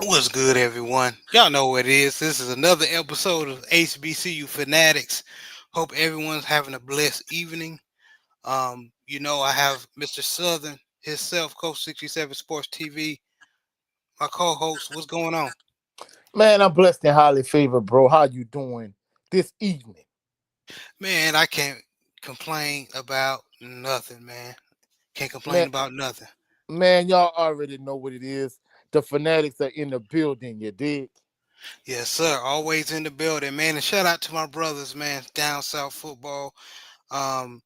What's good, everyone? Y'all know what it is. This is another episode of HBCU Fanatics. Hope everyone's having a blessed evening. I have Mr. Southern himself, Coach 67 Sports TV, my co-host. What's going on? Man, I'm blessed and highly favored, bro. How you doing this evening? Man, I can't complain about nothing, man. Can't complain Man, about nothing. y'all already know what it is. The fanatics are in the building, you dig? Yes, sir. Always in the building, man. And shout out to my brothers, man. Down South Football. Um,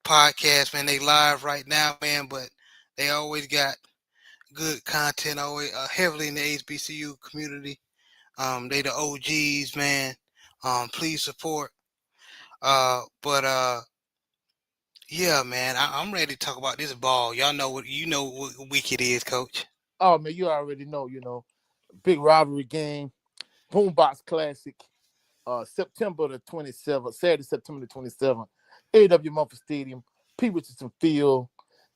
podcast, man. They live right now, man, but they always got good content, always heavily in the HBCU community. They the OGs, man. Please support. But yeah, man, I'm ready to talk about this ball. Y'all know what week it is, Coach. Oh man, you already know. Big rivalry game, BoomBox Classic, September the 27th, Saturday, September the 27th, AW Mumford Stadium, P. Richardson Field,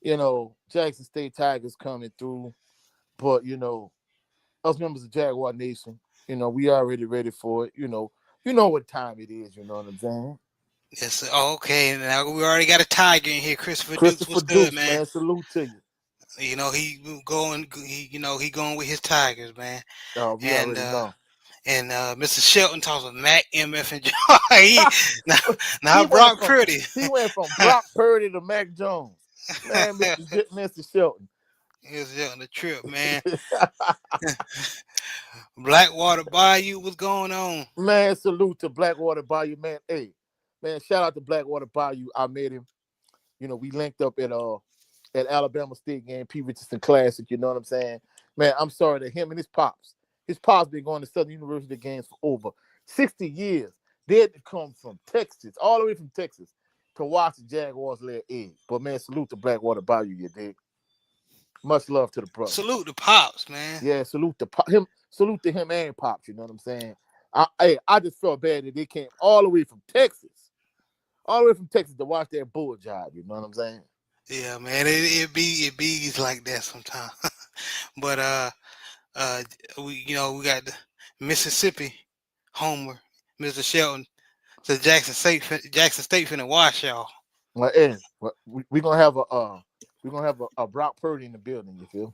Jackson State Tigers coming through. But us members of Jaguar Nation, we already ready for it. You know what time it is, you know what I'm saying? Yes, sir. Oh, okay. Now we already got a Tiger in here, Christopher Dukes. Christopher What's good, Dukes, man? man, salute to you. He going with his Tigers, man. Oh, we And already know. Mr. Shelton talks with Mac, MF, and John. Now, he now went Brock from Purdy. he went from Brock Purdy to Mac Jones. Man, Mr. Shelton. He's on the trip, man. Blackwater Bayou, what's going on? Man, salute to Blackwater Bayou, man. Hey, man, shout out to Blackwater Bayou. I met him. We linked up at Alabama State game, P. Richardson Classic. You know what I'm saying? Man, I'm sorry that him and his pops. His pops been going to Southern University games for over 60 years. They had to come from Texas, all the way from Texas, to watch the Jaguars lay an egg. But man, salute to Blackwater Bayou, you dig? Much love to the brother. Salute the pops, man. Yeah, salute to him and pops. You know what I'm saying? I just felt bad that they came all the way from Texas to watch that bull job. You know what I'm saying? Yeah, man. It be like that sometimes. But uh, we got the Mississippi Homer, Mr. Shelton. So Jackson State finna wash y'all. Well, hey, we gonna have a Brock Purdy in the building. You feel?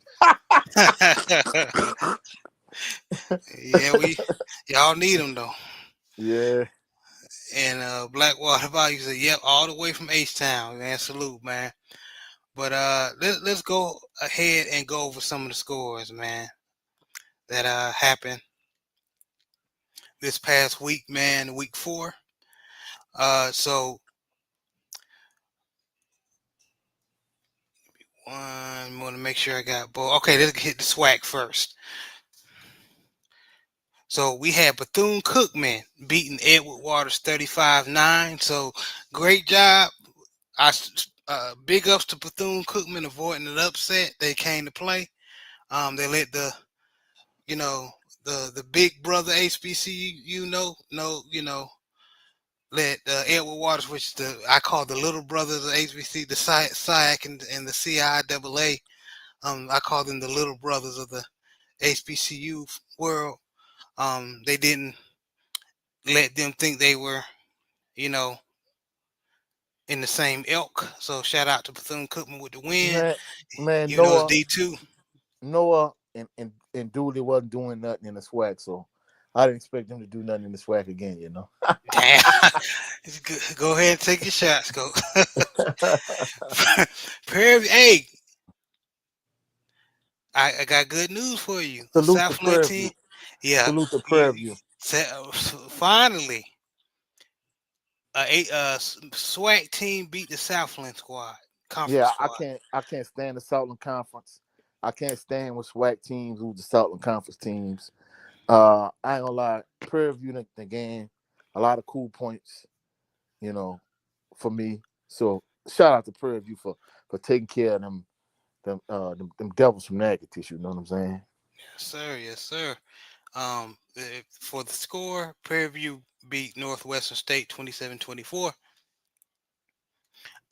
Yeah, y'all need them though. Yeah. And Blackwater Bayou said, "Yep, all the way from H Town, man. Salute, man." But let's go ahead and go over some of the scores, man, that happened this past week, man, week 4. So one, want to make sure I got both. Okay, let's hit the SWAC first. So we had Bethune-Cookman beating Edward Waters 35-9. So great job. Big ups to Bethune-Cookman avoiding an upset. They came to play. They let you know, the big brother HBCU, let Edward Waters, which I call the little brothers of HBC, the SIAC and the CIAA. I call them the little brothers of the HBCU world. They didn't let them think they were, you know, in the same ilk. So shout out to Bethune-Cookman with the win. Man, man, Even though it's D2. Noah and Dooley wasn't doing nothing in the SWAC, so I didn't expect them to do nothing in the SWAC again. Damn. Go ahead and take your shots, go. Hey, I got good news for you. Salute to Southland Prairie team, View. yeah, Salute to Prairie View. finally, SWAC team beat the Southland squad, conference Yeah, squad. I can't stand the Southland Conference. I can't stand with SWAC teams who's the Southland Conference teams. I ain't gonna lie, Prairie View the game, a lot of cool points, you know, for me. So shout out to Prairie View for taking care of them devils from Natchitoches. You know what I'm saying? Yes, sir. Yes, sir. For the score, Prairie View beat Northwestern State 27-24,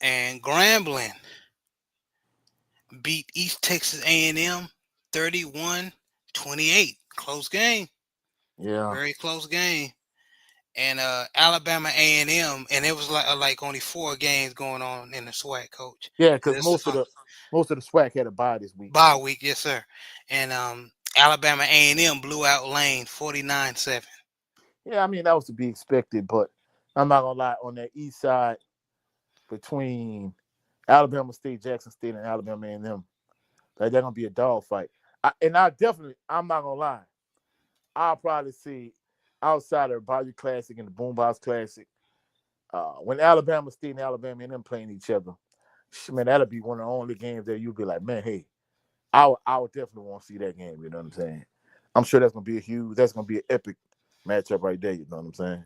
and Grambling beat East Texas A&M 31-28. close game. Yeah. Very close game. And Alabama A&M, and it was like only 4 games going on in the SWAC, coach. Yeah, And because this most of the SWAC had a bye this week. bye week, yes sir. And Alabama A&M blew out Lane 49-7. Yeah, I mean that was to be expected, but I'm not gonna lie, on that east side between Alabama State, Jackson State, and Alabama A&M, they're gonna be a dogfight. I'm not gonna lie, I'll probably see outside of the Bayou Classic and the BoomBox Classic, when Alabama State and Alabama A&M playing each other, man, that'll be one of the only games that you'll be like, man, hey, I would definitely want to see that game. You know what I'm saying? I'm sure that's gonna be an epic matchup right there. You know what I'm saying?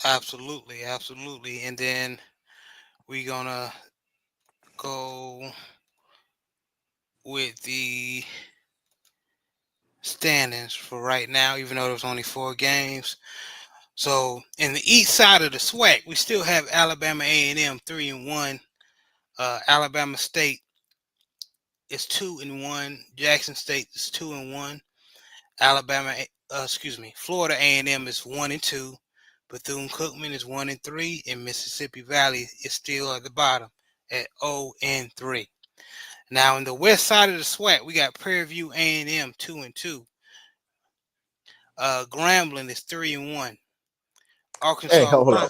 Absolutely, absolutely. And then we're gonna go with the standings for right now, even though there's only 4 games. So in the east side of the SWAC, we still have Alabama A&M 3-1. Alabama State is 2-1. Jackson State is 2-1. Florida A&M is 1-2. Bethune-Cookman is 1-3, and Mississippi Valley is still at the bottom at 0-3. Now in the west side of the SWAC, we got Prairie View A&M 2-2. Grambling is 3-1. Hey, Arkansas hold Pine.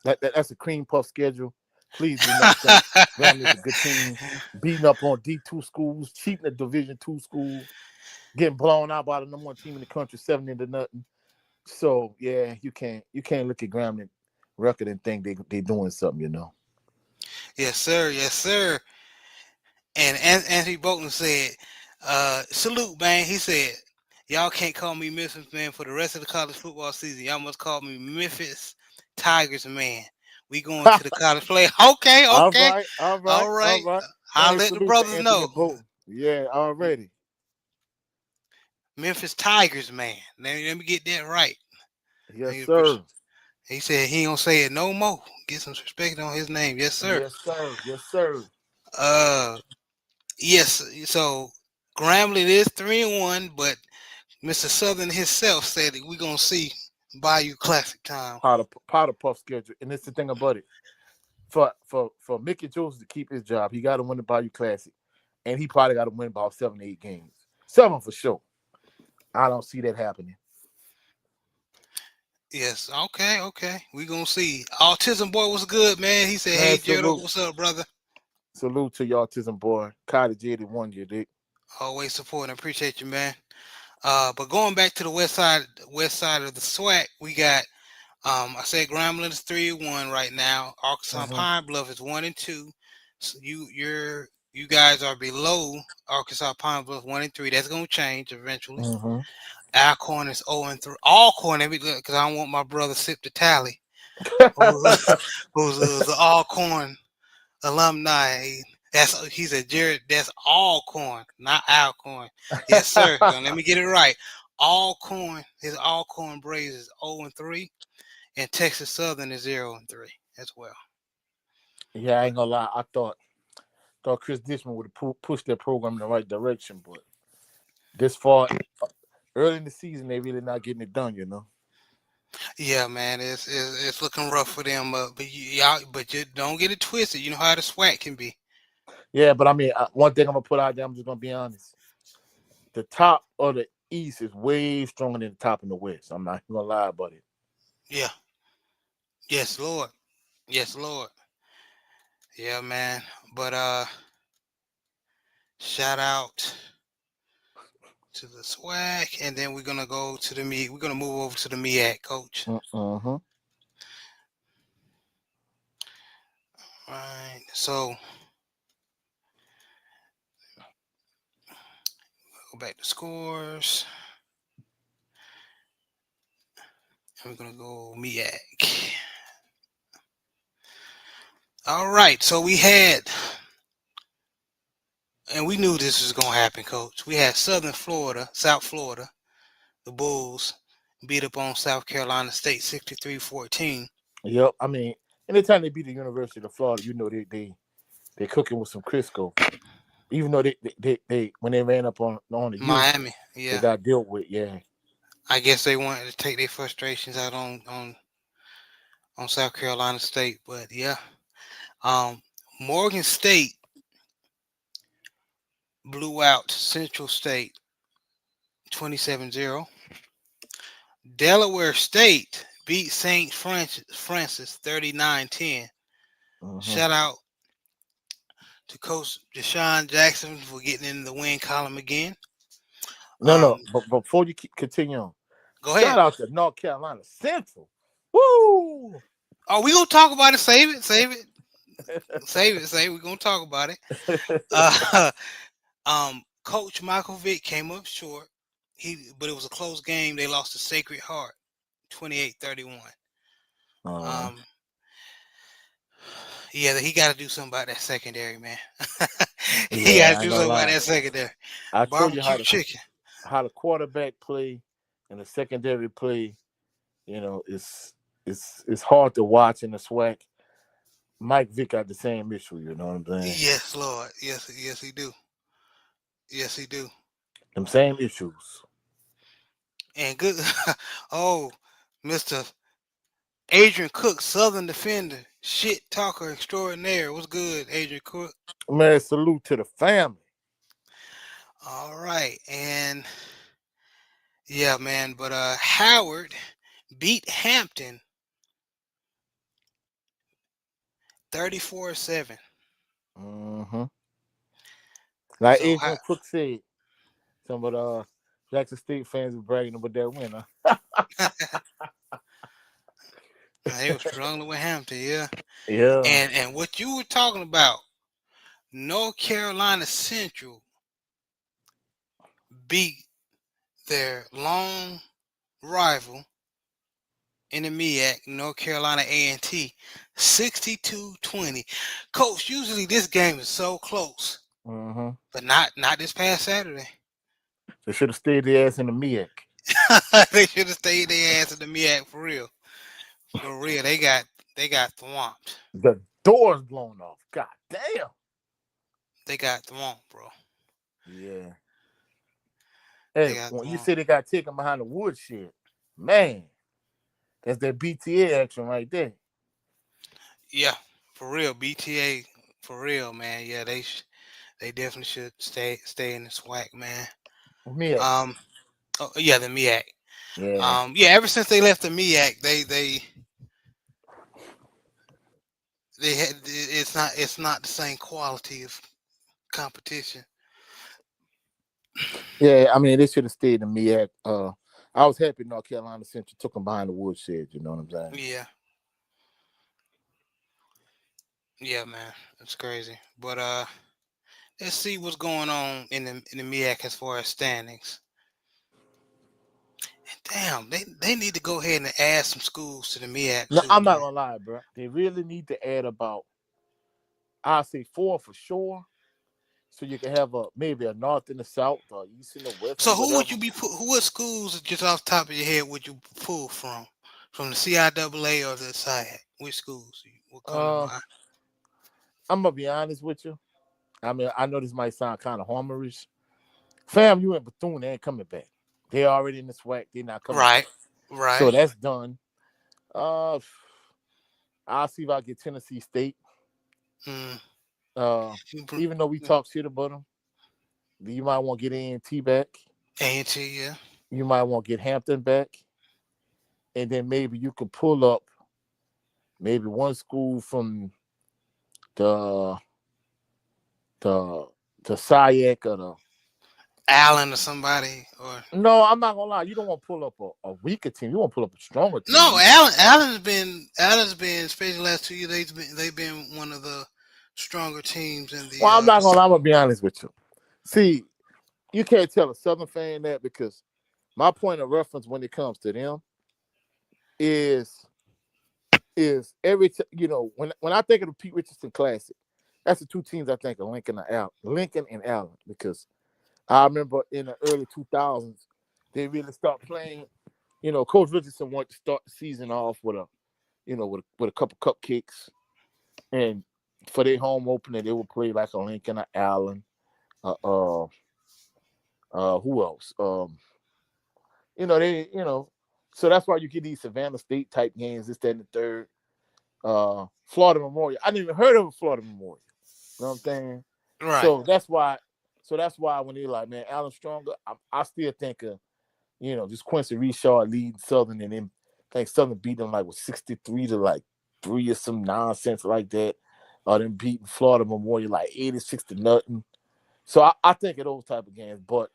up. That's a cream puff schedule. Please do not think Grambling is a good team. Beating up on D2 schools, cheating at Division II schools, getting blown out by the number 1 team in the country, 7-0. So yeah, you can't look at Grambling record and think they doing something. You know. Yes, sir. Yes, sir. And Anthony Bolton said, salute, man. He said, y'all can't call me Memphis man for the rest of the college football season. Y'all must call me Memphis Tigers man. We going to the college play. Okay, All okay. right, all right, All all right. right. I'll Hey, let the salute to brothers Anthony know. Bolton. Yeah, already. Memphis Tigers man. Let me get that right. Yes, sir. He said he don't say it no more. Get some respect on his name. Yes, sir. Yes, sir. Yes, sir. Yes. So Grambling is 3-1, but Mr. Southern himself said that we're gonna see Bayou Classic time. Powder puff schedule, and it's the thing about it. For Mickey Joseph to keep his job, he got to win the Bayou Classic, and he probably got to win about 7 to 8 games. 7 for sure. I don't see that happening. Yes, okay. We gonna see. Autism boy was good, man. He said, Man, "Hey, Gerald, what's up, brother?" salute to your autism boy, Cottage 81 year dick. Always supporting. Appreciate you, man. But going back to the west side of the SWAC, we got. I said Grambling is 3-1 right now. Arkansas Pine Bluff is 1-2. So you guys are below Arkansas Pine Bluff 1-3. That's gonna change eventually. Alcorn is 0-3. Alcorn, because I don't want my brother Sip to tally. Who's an Alcorn alumni. He said, Jared, that's Alcorn, not Alcorn. Yes, sir. Now, let me get it right. Alcorn, his Alcorn Braves is 0-3, and Texas Southern is 0-3 as well. Yeah, I ain't gonna lie. I thought Chris Dishman would have pushed their program in the right direction, but this far early in the season, they really not getting it done. You know. Yeah, man, it's looking rough for them. But you don't get it twisted. You know how the SWAC can be. Yeah, but I mean, one thing I'm gonna put out there, I'm just gonna be honest. The top of the East is way stronger than the top in the West. I'm not gonna lie about it. Yeah. Yes, Lord. Yes, Lord. Yeah, man. But shout out to the SWAC, and then we're gonna go to the MEAC. We're gonna move over to the MEAC, coach. Uh-huh. Right. So go back to scores. And we're gonna go MEAC. All right. So we had, and we knew this was gonna happen, coach. We had South Florida, the Bulls beat up on South Carolina State 63-14. Yep. I mean, anytime they beat the University of Florida, you know they cooking with some Crisco. Even though they when they ran up on the U, Miami, they yeah. got dealt with. Yeah. I guess they wanted to take their frustrations out on South Carolina State, but yeah. Um, Morgan State blew out Central State 27-0. Delaware State beat St. Francis 39-10. Mm-hmm. Shout out to Coach Deshaun Jackson for getting in the win column again. No, Um, but before you continue on, Go shout ahead. out to North Carolina Central. Woo! Oh, we gonna talk about it. Save it. Save it. Save it. Save it. We're gonna talk about it. Uh, Coach Michael Vick came up short. But it was a close game. They lost to Sacred Heart, 28-31. uh, Um, yeah, he got to do something about that secondary, man. He got yeah, to I ain't do gonna something about lie. that secondary. I told you Barbecue chicken. how the quarterback play and the secondary play. It's hard to watch in the SWAC. Mike Vick got the same issue. You know what I'm saying? Yes, Lord. Yes, yes, he do. Yes, he do. Them same issues. And good. Oh, Mister Adrian Cook, Southern defender, shit talker extraordinaire. What's good, Adrian Cook? Man, salute to the family. All right, and yeah, man. But Howard beat Hampton 34-7. Mm-hmm. Like So Adrian Cook said, some of the Jackson State fans were bragging about that winner. they were struggling with Hampton, yeah. Yeah. And what you were talking about, North Carolina Central beat their long rival in the MEAC, North Carolina A&T, 62-20. Coach, usually this game is so close, Mm-hmm. but not this past Saturday. They should have stayed their ass in the MEAC. They should have stayed their ass in the MEAC for real. For real, they got thwomped. The doors blown off. God damn. They got thwomped, bro. Yeah. They Hey, got when you thwomped. say they got taken behind the woodshed, man, that's that BTA action right there. Yeah, for real. BTA, for real, man. Yeah, they definitely should stay in the SWAC, man. MEAC. Um, oh, yeah, the MEAC. Yeah. Yeah, ever since they left the MEAC, they had it's not the same quality of competition. Yeah, I mean, they should have stayed in MEAC. I was happy North Carolina Central took them behind the woodshed, you know what I'm saying? Yeah, yeah, man, it's crazy. But let's see what's going on in the MEAC as far as standings. Damn, they need to go ahead and add some schools to the MEAC No, too, I'm not man. gonna lie, bro. They really need to add about, I'll say 4 for sure. So you can have maybe a north and a south, or east and a west, or So who would whatever. you be who what schools just off the top of your head would you pull from? From the CIAA or the SIAC? Which schools would come to Uh, mind? I'm gonna be honest with you. I mean, I know this might sound kind of homerish. Fam, you in Bethune, they ain't coming back. They already in the SWAC, they're not coming back. Right, right. So that's done. Uh, I'll see if I get Tennessee State. Mm. Uh, even though we talk shit about them, you might want to get A&T back. A&T, yeah. You might want to get Hampton back, and then maybe you could pull up maybe one school from the the the SIAC or the. Allen or somebody or No, I'm not gonna lie. You don't want to pull up a weaker team. You want to pull up a stronger no, team. Allen's been especially the last 2 years they've been one of the stronger teams in the Well, I'm not gonna lie. I'm gonna be honest with you. See, you can't tell a Southern fan that because my point of reference when it comes to them is when I think of the Pete Richardson Classic, that's the two teams I think of Lincoln and Allen, because I remember in the early 2000s they really start playing. Coach Richardson wanted to start the season off with a couple cupcakes, and for their home opener they would play like a Lincoln or Allen. Who else? They. So that's why you get these Savannah State type games, this, that, and the third. Florida Memorial. I didn't even heard of a Florida Memorial. You know what I'm saying? Right. So that's why. So that's why when they're like, man, Alan Stronger, I still think of, just Quincy Richard leading Southern, and then I think Southern beat them like with 63 to like 3 or some nonsense like that. Or them beating Florida Memorial like 86 to nothing. So I think of those type of games, but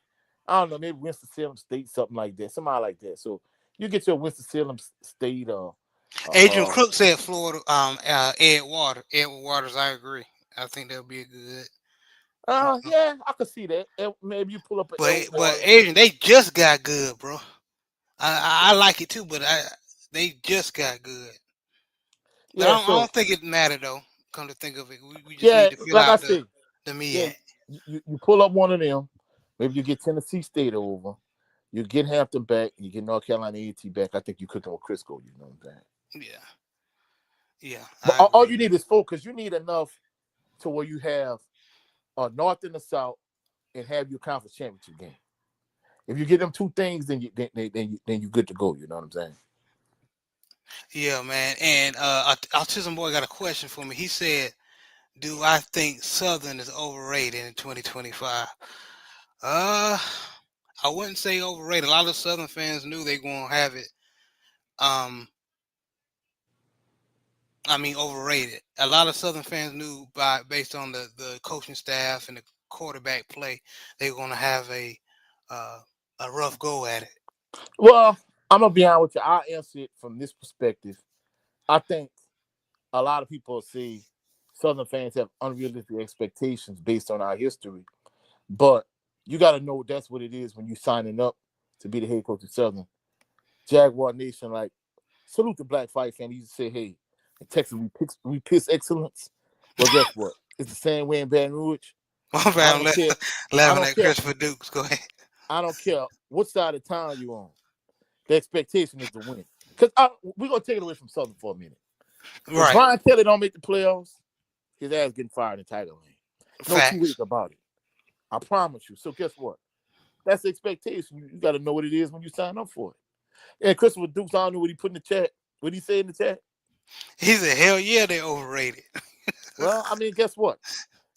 I don't know, maybe Winston-Salem State, something like that, somebody like that. So you get your Winston-Salem State, Adrian Crook said Florida. Edward Waters. I agree. I think that'll be a good. yeah, I could see that. Maybe you pull up an But Edward but Waters. Adrian, they just got good, bro. I like it too, but they just got good. But Yeah, I so don't think it mattered though. Come to think of it, we just yeah, need to fill like I out said, the yeah, MEAC. you pull up one of them. Maybe you get Tennessee State over. You get Hampton back. You get North Carolina A&T back. I think you cooking with Crisco. You know what I'm saying? Yeah, yeah, But I all agree. you need is focus. You need enough to where you have a North and the South and have your conference championship game. If you get them two things, then you good to go. You know what I'm saying? Yeah, man. And Autism Boy got a question for me. He said, "Do I think Southern is overrated in 2025?" Uh, I wouldn't say overrated. A lot of Southern fans knew they gonna have it. Um, I mean overrated. A lot of Southern fans knew based on the coaching staff and the quarterback play, they were gonna have uh, a rough go at it. Well, I'm gonna be honest with you. I'll answer it from this perspective. I think a lot of people see Southern fans have unrealistic expectations based on our history, but you got to know that's what it is when you signing up to be the head coach of Southern. Jaguar Nation, like, salute the Black Fight fan. He used to say, hey, in Texas, we piss excellence. Well, guess what? It's the same way in Baton Rouge. My I bad, I'm don't care. I laughing don't at care. Christopher Dukes. Go ahead. I don't care what side of town you on. The expectation is to win. Because we're going to take it away from Southern for a minute. If Right. Brian Kelly don't make the playoffs, his ass getting fired in Tiger Lane. No two ways Facts. about it. I promise you. So guess what? That's the expectation. You got to know what it is when you sign up for it. And Christopher Dukes, I don't know what he put in the chat. What he say in the chat? He said, "Hell yeah, they overrated." Well, I mean, guess what?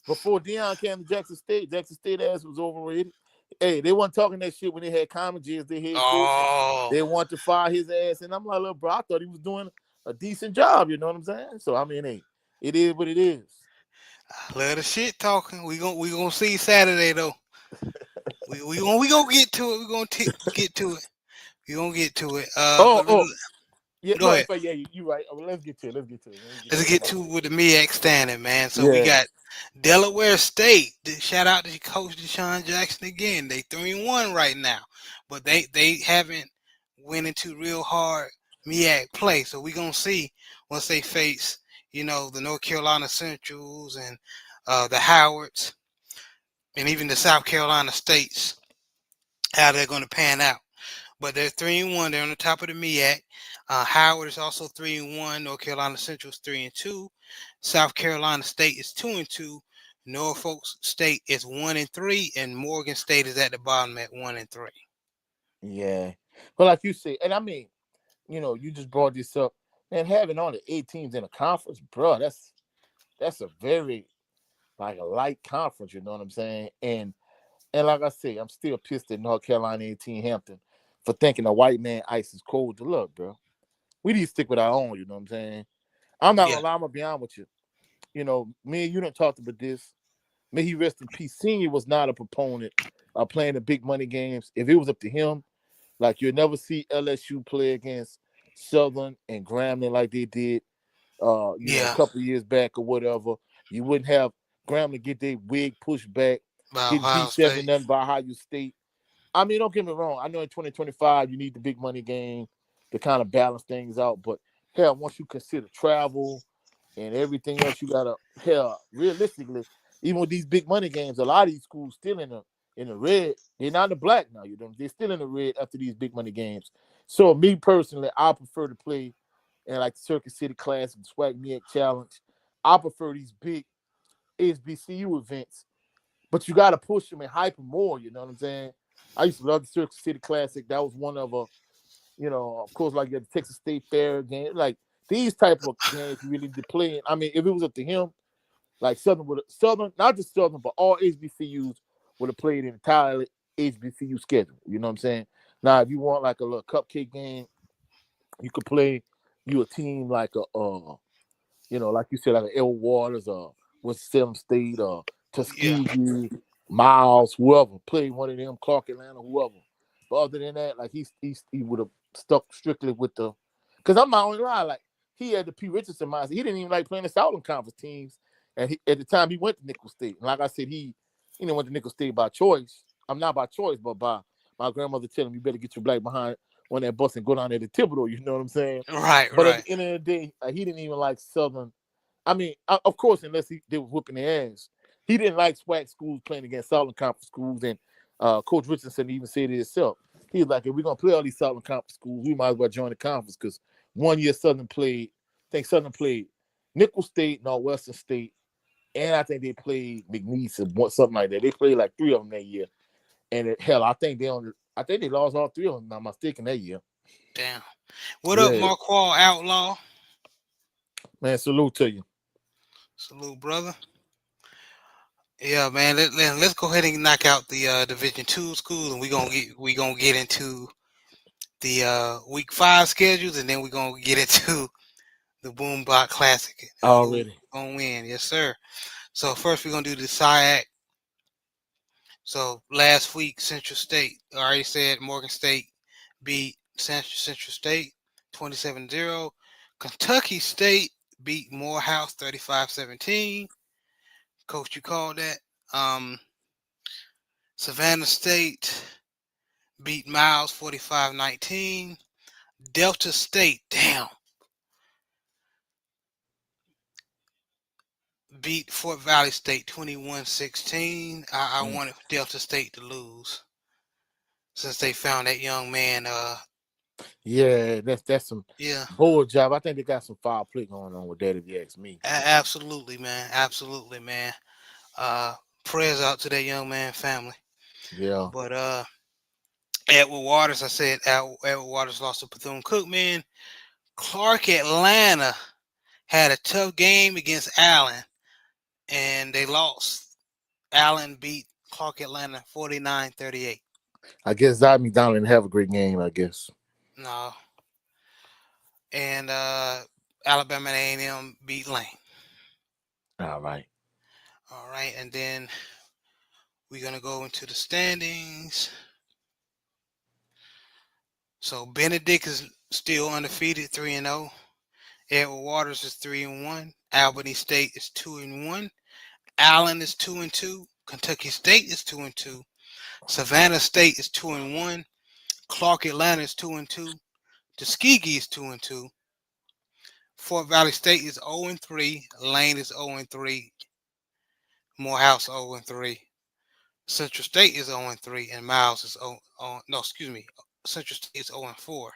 Before Deion came to Jackson State ass was overrated. Hey, they weren't talking that shit when they had Common as their head coach. Oh, They wanted to fire his ass. And I'm like, look, bro, I thought he was doing a decent job. You know what I'm saying? So, I mean, hey, it is what it is. I love the shit talking. We gonna see Saturday though. We gonna get to it. We gonna get to it. We gonna get to it. Oh, oh, yeah, Go no, ahead. in fact, yeah, you right. Let's get to it. Let's get to it. Let's get to it with the MEAC standing, man. So we Yeah, got Delaware State. Shout out to Coach Deshaun Jackson again. They 3-1 right now, but they haven't went into real hard MEAC play. So we gonna see once they face the North Carolina Centrals and the Howards and even the South Carolina States, how they're gonna pan out. But they're 3-1. They're on the top of the MEAC. Howard is also 3-1. North Carolina Central is 3-2. South Carolina State is 2-2. Norfolk State is 1-3, and Morgan State is at the bottom at 1-3. yeah. But like you say, and I mean, you just brought this up, and having only 8 teams in a conference, bro, that's a very like a light conference. You know what I'm saying? And like I say, I'm still pissed at North Carolina 18 Hampton for thinking a white man ice is cold to look, bro. We need to stick with our own. You know what I'm saying? I'm not Yeah, gonna lie. I'm gonna be honest with you. Me and you done talked about this. May he rest in peace. Senior was not a proponent of playing the big money games. If it was up to him, like you'll never see LSU play against Southern and Grambling like they did, a yeah. couple of years back or whatever. You wouldn't have Grambling get their wig pushed back, By getting Ohio beat 7 State. nothing by Ohio State. I mean, don't get me wrong. I know in 2025 you need the big money game to kind of balance things out, but hell, once you consider travel and everything else, you gotta realistically, even with these big money games, a lot of these schools still in the red. They're not in the black now. They're still in the red after these big money games. So me personally, I prefer to play in like the Circuit City Classic, SWAC MEAC Challenge. I prefer these big HBCU events, but you gotta push them and hype them more. You know what I'm saying? I used to love the Circuit City Classic. That was one of of course, like at the Texas State Fair game, like these type of games you really did play. I mean, if it was up to him, like Southern, not just Southern, but all HBCUs would have played an entirely HBCU schedule. You know what I'm saying? Now, if you want like a little cupcake game, you could play you a team like like you said, like an Edward Waters or Winston-Salem State or Yeah. Tuskegee, Miles, whoever. Play one of them, Clark Atlanta, whoever. But other than that, like he would have stuck strictly with the. Because I'm not only lying, like he had the P. Richardson mindset. He didn't even like playing the Southern Conference teams, and at the time he went to Nickel State. And like I said, he went to Nickel State by choice. I'm not by choice, but by my grandmother telling me you better get your black behind on that bus and go down there to Thibodeau. You know what I'm saying? Right, But at right. the end of the day, he didn't even like Southern. I mean, of course, unless they was whooping their ass, he didn't like SWAC schools playing against Southern Conference schools. And Coach Richardson even said it himself. He was like, if we're gonna play all these Southern Conference schools, we might as well join the conference because one year I think Southern played Nickel State, Northwestern State, and I think they played McNeese or something like that. They played like three of them that year. And hell, I think they lost all three of them. If I'm not mistaken that year. Damn. What up, Yeah, Marquand Outlaw? man. Salute to you. Salute, brother. Yeah, man. Let's go ahead and knock out the Division II schools, and we gonna get into the Week 5 schedules, and then we're gonna get into the BoomBox Classic. Who Already. gonna win? Yes, sir. So first we're gonna do the SIAC. So last week, Central State, I already said Morgan State beat Central State 27-0. Kentucky State beat Morehouse 35-17. Coach, you called that. Savannah State beat Miles 45-19. Delta State, damn, beat Fort Valley State 21-16. I wanted Delta State to lose since they found that young man. Yeah, that's some Yeah, bold job. I think they got some foul play going on with that, if you ask me. absolutely, man. Absolutely, man. Uh, Prayers out to that young man family. Yeah. But Edward Waters, I said Edward Waters lost to Bethune-Cookman. Clark Atlanta had a tough game against Allen, and they lost. Allen beat Clark Atlanta 49-38. I guess Zod McDonald didn't have a great game, I guess. No. And Alabama A&M beat Lane. All right. All right, and then we're going to go into the standings. So Benedict is still undefeated, 3-0. Edward Waters is 3-1. Albany State is 2-1. Allen is 2-2. Kentucky State is 2-2. Savannah State is 2-1. Clark Atlanta is 2-2. Tuskegee is 2-2. Fort Valley State is 0-3. Lane is 0-3. Morehouse 0-3. Central State is 0-3, and Miles is no, excuse me. Central State is 0-4,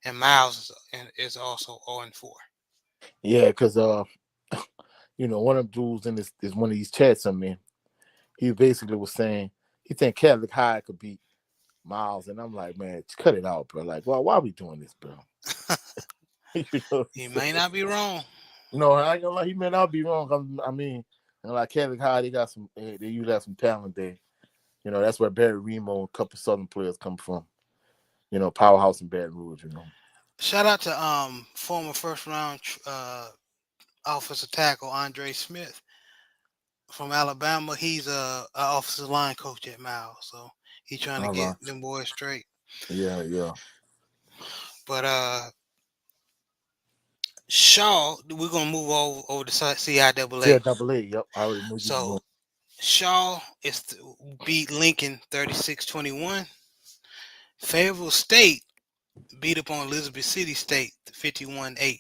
and Miles is also 0-4. Yeah, because one of them dudes in this is one of these chats I'm in. He basically was saying he think Catholic High could beat Miles, and I'm like, man, cut it out, bro. Like, why are we doing this, bro? He may not be wrong. No, I ain't gonna lie, he may not be wrong. I mean, like Catholic High, they usually have some talent there. That's where Barry Remo and a couple Southern players come from. Powerhouse in Baton Rouge. Shout out to former first round offensive tackle Andre Smith from Alabama. He's a offensive line coach at Miles, so he's trying to All get right. them boys straight. Yeah, yeah. But Shaw, we're gonna move over to CIAA. CIAA, yep. I already knew you was So going. Shaw beat Lincoln 36-21. Fayetteville State beat up on Elizabeth City State 51-8.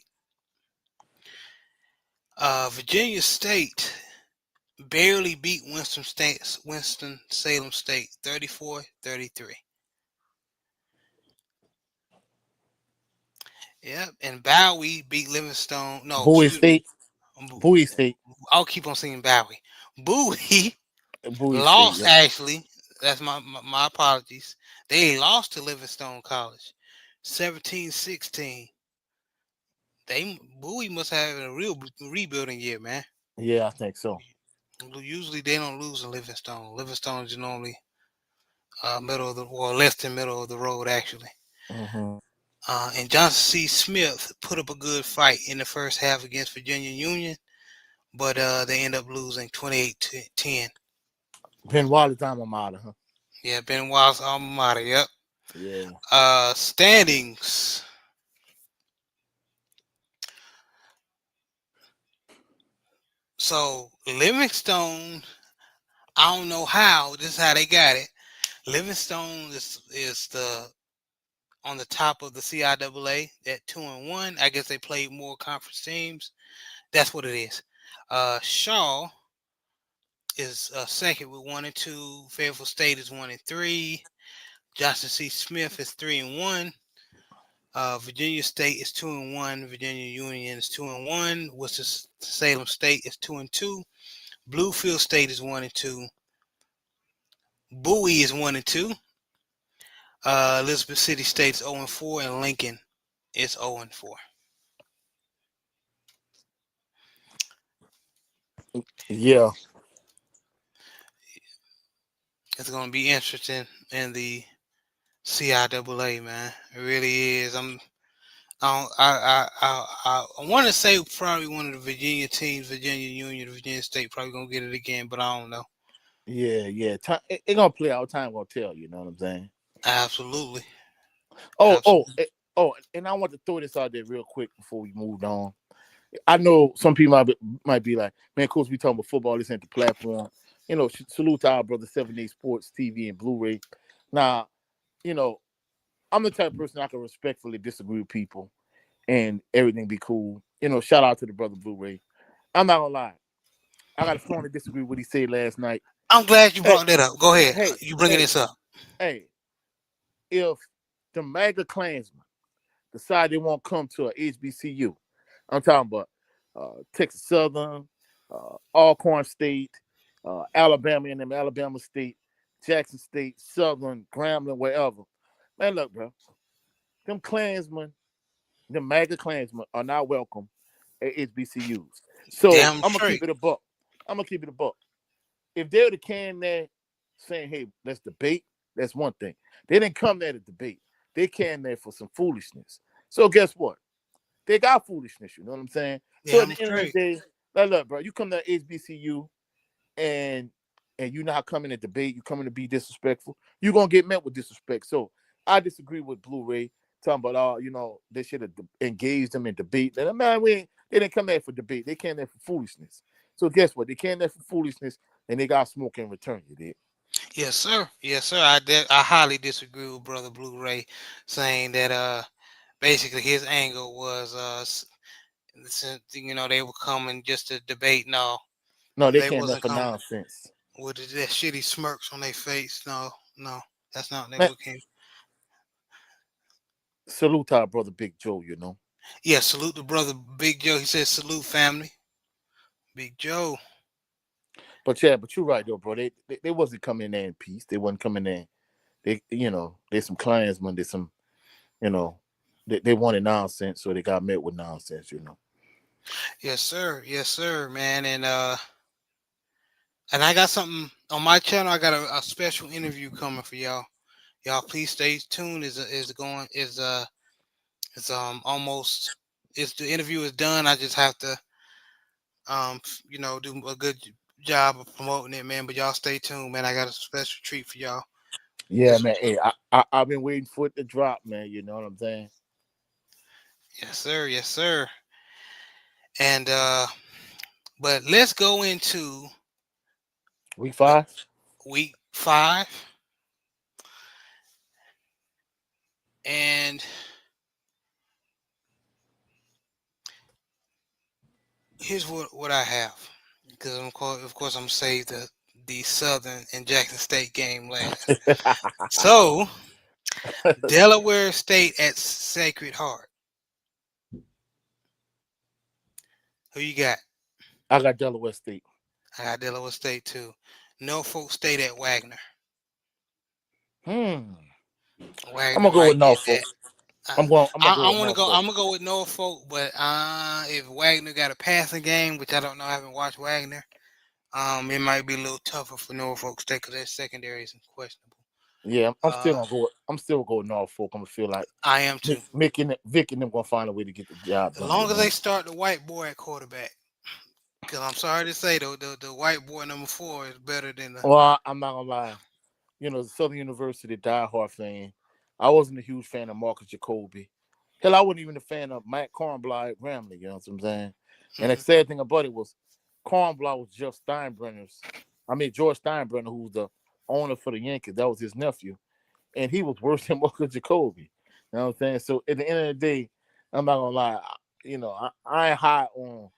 Virginia State barely beat Winston-Salem State 34-33. Yep, and Bowie beat Livingstone. No, Bowie excuse me. State. Bowie State. I'll keep on saying Bowie. Bowie Bowie State, lost yep. actually. That's my apologies. They lost to Livingstone College, 17-16. They Bowie must have a real rebuilding year, man. Yeah, I think so. Usually they don't lose in Livingstone. Livingstone is normally middle of the or less than middle of the road actually. Hmm. And Johnson C. Smith put up a good fight in the first half against Virginia Union, but they end up losing 28-10. Ben Wallace alma mater, huh? Yeah, Ben Wild's alma mater. Yep. Yeah. Standings. So Livingstone, I don't know how. This is how they got it. Livingstone is the on the top of the CIAA at 2-1. I guess they played more conference teams. That's what it is. Shaw is second with 1-2. Fayetteville State is 1-3. Johnson C. Smith is 3-1. Virginia State is 2-1. Virginia Union is 2-1. Winston-Salem State is 2-2. Bluefield State is 1-2. Bowie is 1-2. Elizabeth City State is 0-4, and Lincoln is 0-4. Yeah. It's going to be interesting in the CIAA, man. It really is. I want to say probably one of the Virginia teams, Virginia Union, Virginia State, probably gonna get it again, but I don't know. Yeah, yeah. It gonna play out. Time gonna tell. You know what I'm saying? Absolutely, Oh, oh, absolutely. oh. And I want to throw this out there real quick before we moved on. I know some people might be like, man, of course we talking about football. This ain't the platform. You know, salute to our brother 7 Sports TV and Blu-ray. Now, you know, I'm the type of person I can respectfully disagree with people and everything be cool. You know, shout out to the brother Blu-ray. I'm not gonna lie. I got to strongly disagree with what he said last night. I'm glad you Hey, brought that up. Go ahead. hey, You bringing hey, this up? hey. If the MAGA Klansmen decide they won't come to a HBCU, I'm talking about Texas Southern, Alcorn State, Alabama and them Alabama State, Jackson State, Southern, Grambling, wherever. Man, look, bro, them Klansmen, the MAGA Klansmen are not welcome at HBCUs. So Damn I'm gonna straight. keep it a buck. I'm gonna keep it a buck. If they're the can there saying, hey, let's debate, that's one thing. They didn't come there to debate. They came there for some foolishness. So guess what? They got foolishness, you know what I'm saying? So at Damn the end of the straight. day, like, look, bro, you come to HBCU and you're not coming to debate, you coming to be disrespectful, you're gonna get met with disrespect. So I disagree with Blu-ray talking about they should have engaged them in debate. And man, they didn't come there for debate, they came there for foolishness. So guess what? They came there for foolishness and they got smoke in return, you did. Yes, sir. Yes, sir. I highly disagree with Brother Blu-ray, saying that basically his angle was they were coming just to debate. No, No, they they came there wasn't for coming nonsense. with that shitty smirks on their face. No, no, that's not Man, what came. salute our brother Big Joe, you know. Yeah, salute the brother Big Joe. He said salute family. Big Joe. But yeah, but you're right though, bro. They wasn't coming in there in peace. They wasn't coming in. There's some Klansmen, there's some, you know, they wanted nonsense, so they got met with nonsense, you know. Yes, sir. Yes, sir, man. And I got something on my channel. I got a special interview coming for y'all. Y'all please stay tuned. Is almost it's the interview is done. I just have to do a good job of promoting it, man. But y'all stay tuned, man. I got a special treat for y'all. Yeah, This man. Hey, I've been waiting for it to drop, man. You know what I'm saying? Yes, sir. Yes, sir. And but let's go into Week the 5. week 5. And here's what I have, because of course I'm saved the Southern and Jackson State game last. So Delaware State at Sacred Heart. Who you got? I got Delaware State. I got Delaware State too. Norfolk State at Wagner. I'm Wagner gonna go with might get Norfolk. that. I'm gonna go I with want to go. Norfolk. I'm gonna go with Norfolk, but if Wagner got a passing game, which I don't know, I haven't watched Wagner. It might be a little tougher for Norfolk State because their secondary is questionable. Yeah, Uh, I'm still going Norfolk. I'm gonna feel like I am too. Vic and them gonna find a way to get the job As done. You long as know. they start the white boy at quarterback, because I'm sorry to say though, the white boy number 4 is better than the. Well, I'm not gonna lie. The Southern University diehard fan. I wasn't a huge fan of Marcus Jacoby. Hell, I wasn't even a fan of Matt Cornblath at Grambling. You know what I'm saying? And the Mhm. sad thing about it was Cornblath was Jeff Steinbrenner's. I mean George Steinbrenner, who's the owner for the Yankees. That was his nephew, and he was worse than Marcus Jacoby. You know what I'm saying? So at the end of the day, I'm not gonna lie. I ain't high on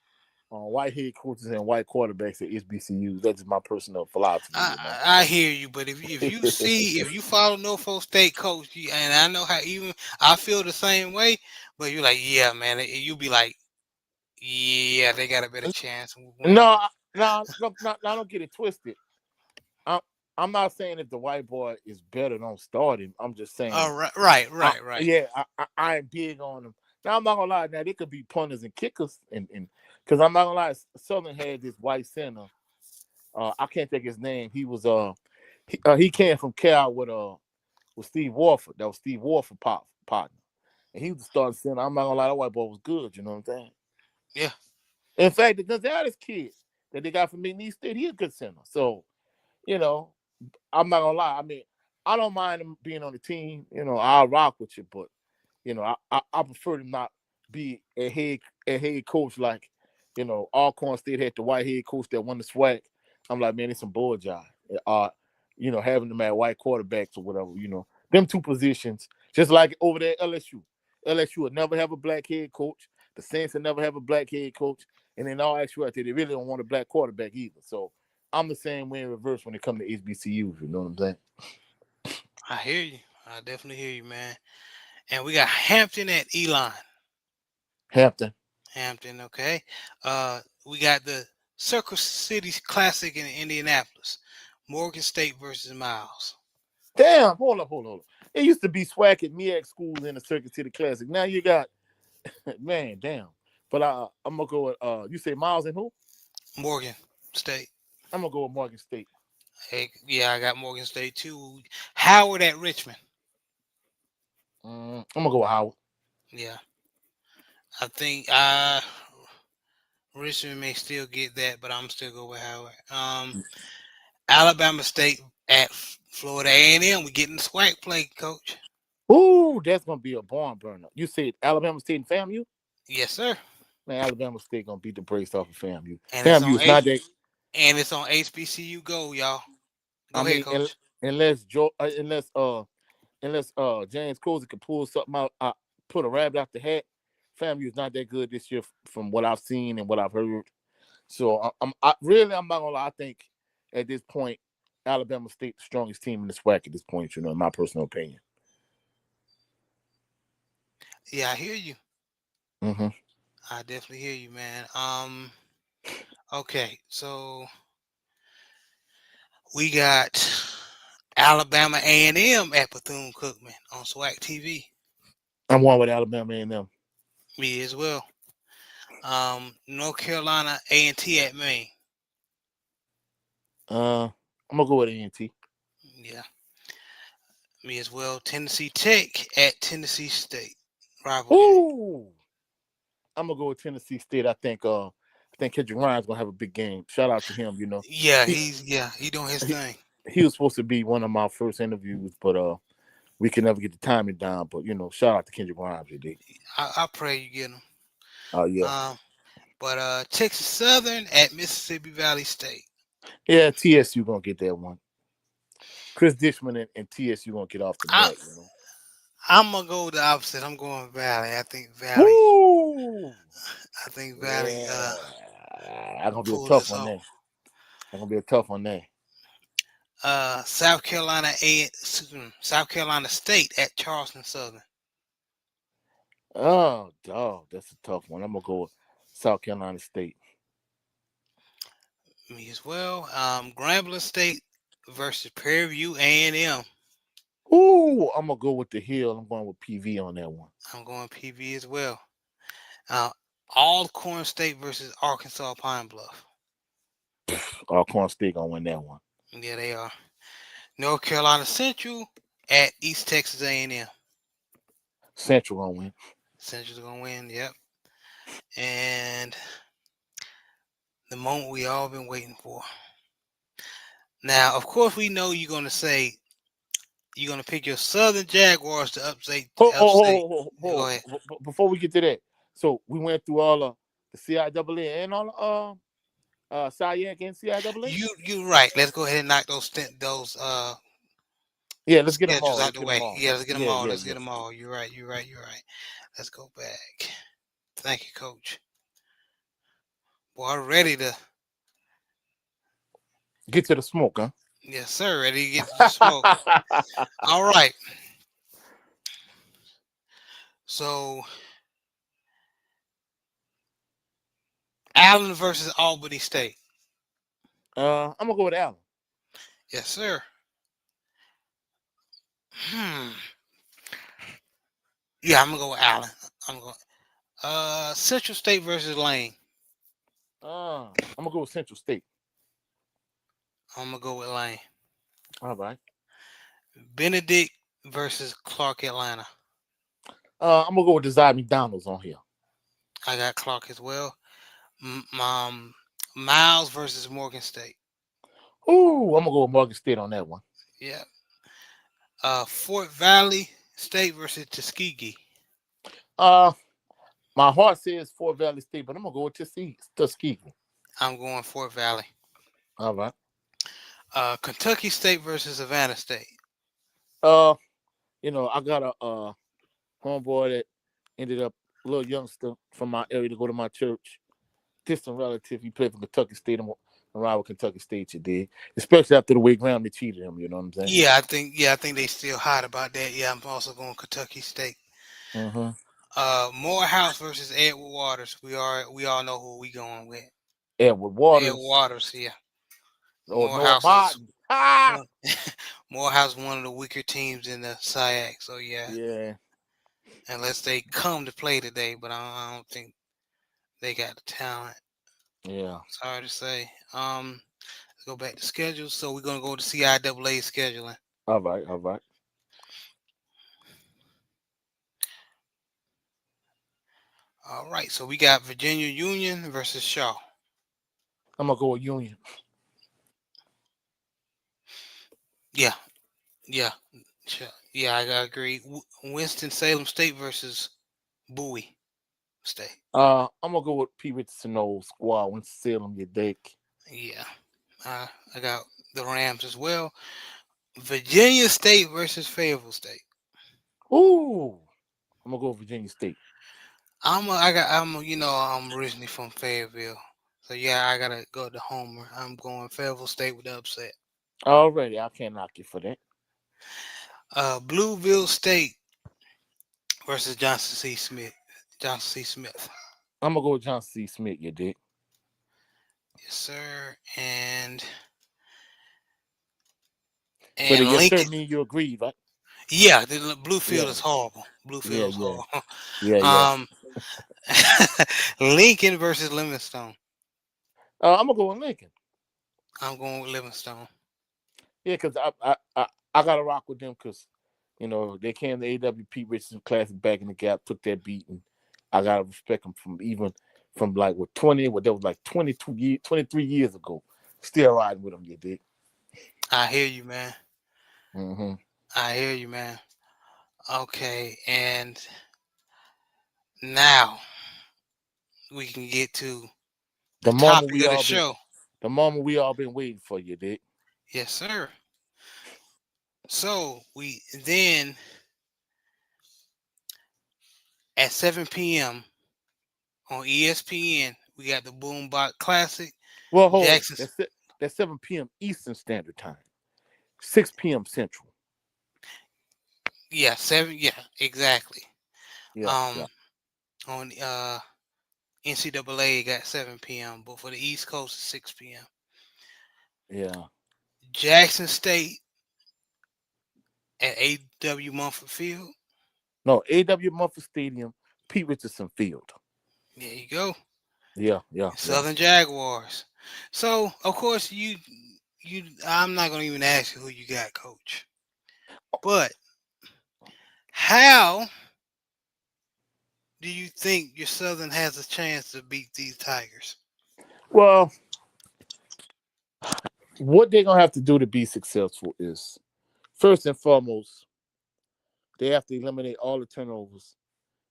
white head coaches and white quarterbacks at HBCUs. That's just my personal philosophy. I I hear you, but if you follow Norfolk State coach, and I know how even I feel the same way, but you're like, yeah, man, you be like, yeah, they got a better chance of winning No, this. I don't get it twisted. I'm, I'm not saying if the white boy is better, don't start him. I'm just saying, Oh, right. yeah, I ain't big on him. Now I'm not gonna lie. Now they could be punters and kickers, and because I'm not gonna lie, Southern had this white center. I can't think his name. He was he came from Cal with Steve Warford. That was Steve Warford partner, and he was the starting center. I'm not gonna lie, that white boy was good. You know what I'm saying? Yeah, In fact, the Gonzalez kid that they got from McNeese State, he a good center. So you know, I'm not gonna lie. I mean, I don't mind him being on the team. I'll rock with you, but I prefer to not be a head coach like Alcorn State had the white head coach that won the SWAC. I'm like, man, it's some bull jive. Having them at white quarterbacks or whatever. Them two positions, just like over there at LSU. LSU would never have a black head coach. The Saints would never have a black head coach. And in all actuality, they really don't want a black quarterback either. So I'm the same way in reverse when it comes to HBCUs. You know what I'm saying? I hear you. I definitely hear you, man. And we got Hampton at Elon. Hampton. Hampton, okay. We got the Circle City Classic in Indianapolis. Morgan State versus Miles. Damn, hold up. It used to be SWAC at MEAC schools in the Circuit City Classic. Now you got, man, damn. But I'm gonna go with you say Miles and who? Morgan State. I'm gonna go with Morgan State. Hey, yeah, I got Morgan State too. Howard at Richmond. I'm gonna go with Howard. Yeah, I think Richmond may still get that, but I'm still go with Howard. Alabama State at Florida A&M. We getting the SWAC play, coach. Ooh, that's gonna be a barn burner. You said Alabama State and FAMU? Yes, sir. Man, Alabama State gonna beat the brakes off of FAMU. And it's FAMU on is not that. HBCU Go, y'all. I Go ahead, mean, coach. unless James Cozy can pull something out, put a rabbit out the hat. FAMU is not that good this year, from what I've seen and what I've heard. So I'm not gonna lie. I think at this point, Alabama State the strongest team in the SWAC at this point. In my personal opinion. Yeah, I hear you. Hmm. I definitely hear you, man. Okay, so we got Alabama A&M at Bethune Cookman on SWAC TV. I'm one with Alabama A&M. Me as well. North Carolina A&T at Maine. I'm gonna go with A&T. Yeah, me as well. Tennessee Tech at Tennessee State. Rival game. Ooh, I'm gonna go with Tennessee State. I think Kendrick Ryan's gonna have a big game. Shout out to him. Yeah, He he doing his he, thing. he was supposed to be one of my first interviews, but we can never get the timing down. But shout out to Kendrick Ryan, JD. I pray you get him. Oh yeah, Um, but Texas Southern at Mississippi Valley State. yeah. TSU gonna get that one. Chris Dishman and TSU gonna get off the I mat. I'm gonna go the opposite. I'm going Valley. Woo! I think Valley Yeah, that's gonna be a pull tough this one off. there. That's gonna be a tough one there. South Carolina State at Charleston Southern. Oh, dog, that's a tough one. I'm gonna go with South Carolina State. Me as well. Grambling State versus Prairie View A&M. Ooh, I'm gonna go with the Hill. I'm going with PV on that one. I'm going PV as well. Uh, Alcorn State versus Arkansas Pine Bluff. Alcorn State gonna win that one. Yeah, they are. North Carolina Central at East Texas A&M. Central gonna win. Central's gonna win. Yep. And the moment we all been waiting for. Now, of course, we know you're gonna say you're gonna pick your Southern Jaguars to upstate. Upstate. Go ahead. Before we get to that, so we went through all of the CIAA and all SWAC and CIAA. You're right. Let's go ahead and knock Yeah, let's get them schedules all. out Let's the get them way. all. Yeah, let's get them Yeah, all. yeah, Let's get yeah. them all. You're right. You're right. You're right. Let's go back. Thank you, Coach. Boy, I'm ready to. Get to the smoke, huh? Yes, sir. Ready to get to the smoke. All right. So, Allen versus Albany State. I'm gonna go with Allen. Yes, sir. Hmm. Yeah, I'm gonna go with Allen. I'm going. Central State versus Lane. I'm gonna go with Central State. I'm gonna go with Lane. All right. Benedict versus Clark Atlanta. I'm gonna go with Desire McDonald's on here. I got Clark as well. Miles versus Morgan State. Ooh, I'm gonna go with Morgan State on that one. Yeah. Fort Valley State versus Tuskegee. Uh, my heart says Fort Valley State, but I'm gonna go with Tuskegee. I'm going Fort Valley. All right. Kentucky State versus Savannah State. Uh, I got a homeboy that ended up a little youngster from my area to go to my church. Distant relative. He played for Kentucky State. I'm around with Kentucky State. You did, especially after the way Graham cheated him. You know what I'm saying? Yeah, I think they still hot about that. Yeah, I'm also going Kentucky State. Mm-hmm. Morehouse versus Edward Waters. We all know who we going with. Edward Edward Waters. Waters, yeah. Or Noah Morehouse is Barton. Ah! Morehouse one of the weaker teams in the SIAC. So yeah, Yeah. unless they come to play today, but I don't think they got the talent. Yeah. It's hard to say. Let's go back to schedule. So we're gonna go to CIAA scheduling. All right. All right. All right. So we got Virginia Union versus Shaw. I'm gonna go with Union. Yeah, yeah, sure. Yeah. I agree. Winston Salem State versus Bowie State. I'm gonna go with P. Richardson old squad when Salem your dick. Yeah. I got the Rams as well. Virginia State versus Fayetteville State. Ooh. I'm gonna go with Virginia State. I'm originally from Fayetteville. So yeah, I gotta go to Homer. I'm going Fayetteville State with the upset. Already, I can't knock you for that. Blueville State versus Johnson C. Smith. Johnson C. Smith. I'm gonna go with Johnson C. Smith, you dick. Yes, sir. And So the yes Lincoln. sir mean you agree, right? Yeah, the Bluefield Yeah. is horrible. Bluefield is horrible. Yeah. Lincoln versus Livingstone. I'm gonna go with Lincoln. I'm going with Livingstone. Yeah, because I gotta rock with them because they came to AWP Richardson Classic back in the gap, took that beat, and I gotta respect them from like what that was like 23 years ago. Still riding with them, you dig? I hear you, man. Mm-hmm. I hear you, man. Okay, and now we can get to the topic of the show. The moment we all been waiting for, you dig? Yes, sir. So we then at 7 p.m. on ESPN, we got the BoomBox Classic. Well, hold on. That's 7 p.m. Eastern Standard Time, 6 p.m. Central. Yeah, 7. Yeah, exactly. Yeah. On NCAA, it got 7 p.m. But for the East Coast, it's 6 p.m. Yeah. Jackson State at A.W. Mumford Field. No, A.W. Mumford Stadium, Pete Richardson Field. There you go. Yeah, yeah, yeah. Southern Jaguars. So of course you I'm not gonna even ask you who you got, coach. But how do you think your Southern has a chance to beat these Tigers? Well, what they're gonna have to do to be successful is first and foremost, they have to eliminate all the turnovers.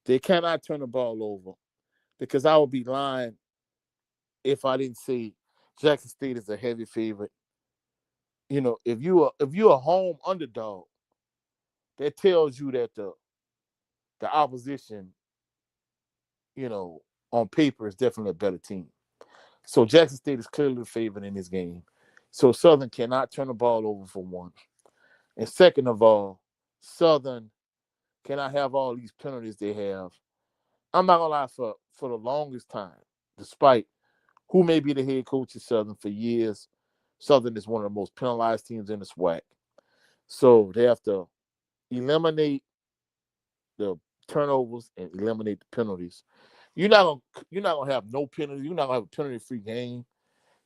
They cannot turn the ball over because I would be lying if I didn't say Jackson State is a heavy favorite. You know, if you're a home underdog, that tells you that the opposition, you know, on paper is definitely a better team. So Jackson State is clearly the favorite in this game. So Southern cannot turn the ball over for one. And second of all, Southern cannot have all these penalties they have. I'm not gonna lie, for the longest time, despite who may be the head coach of Southern for years, Southern is one of the most penalized teams in the SWAC. So they have to eliminate the turnovers and eliminate the penalties. You're not gonna have no penalties. You're not gonna have a penalty free game,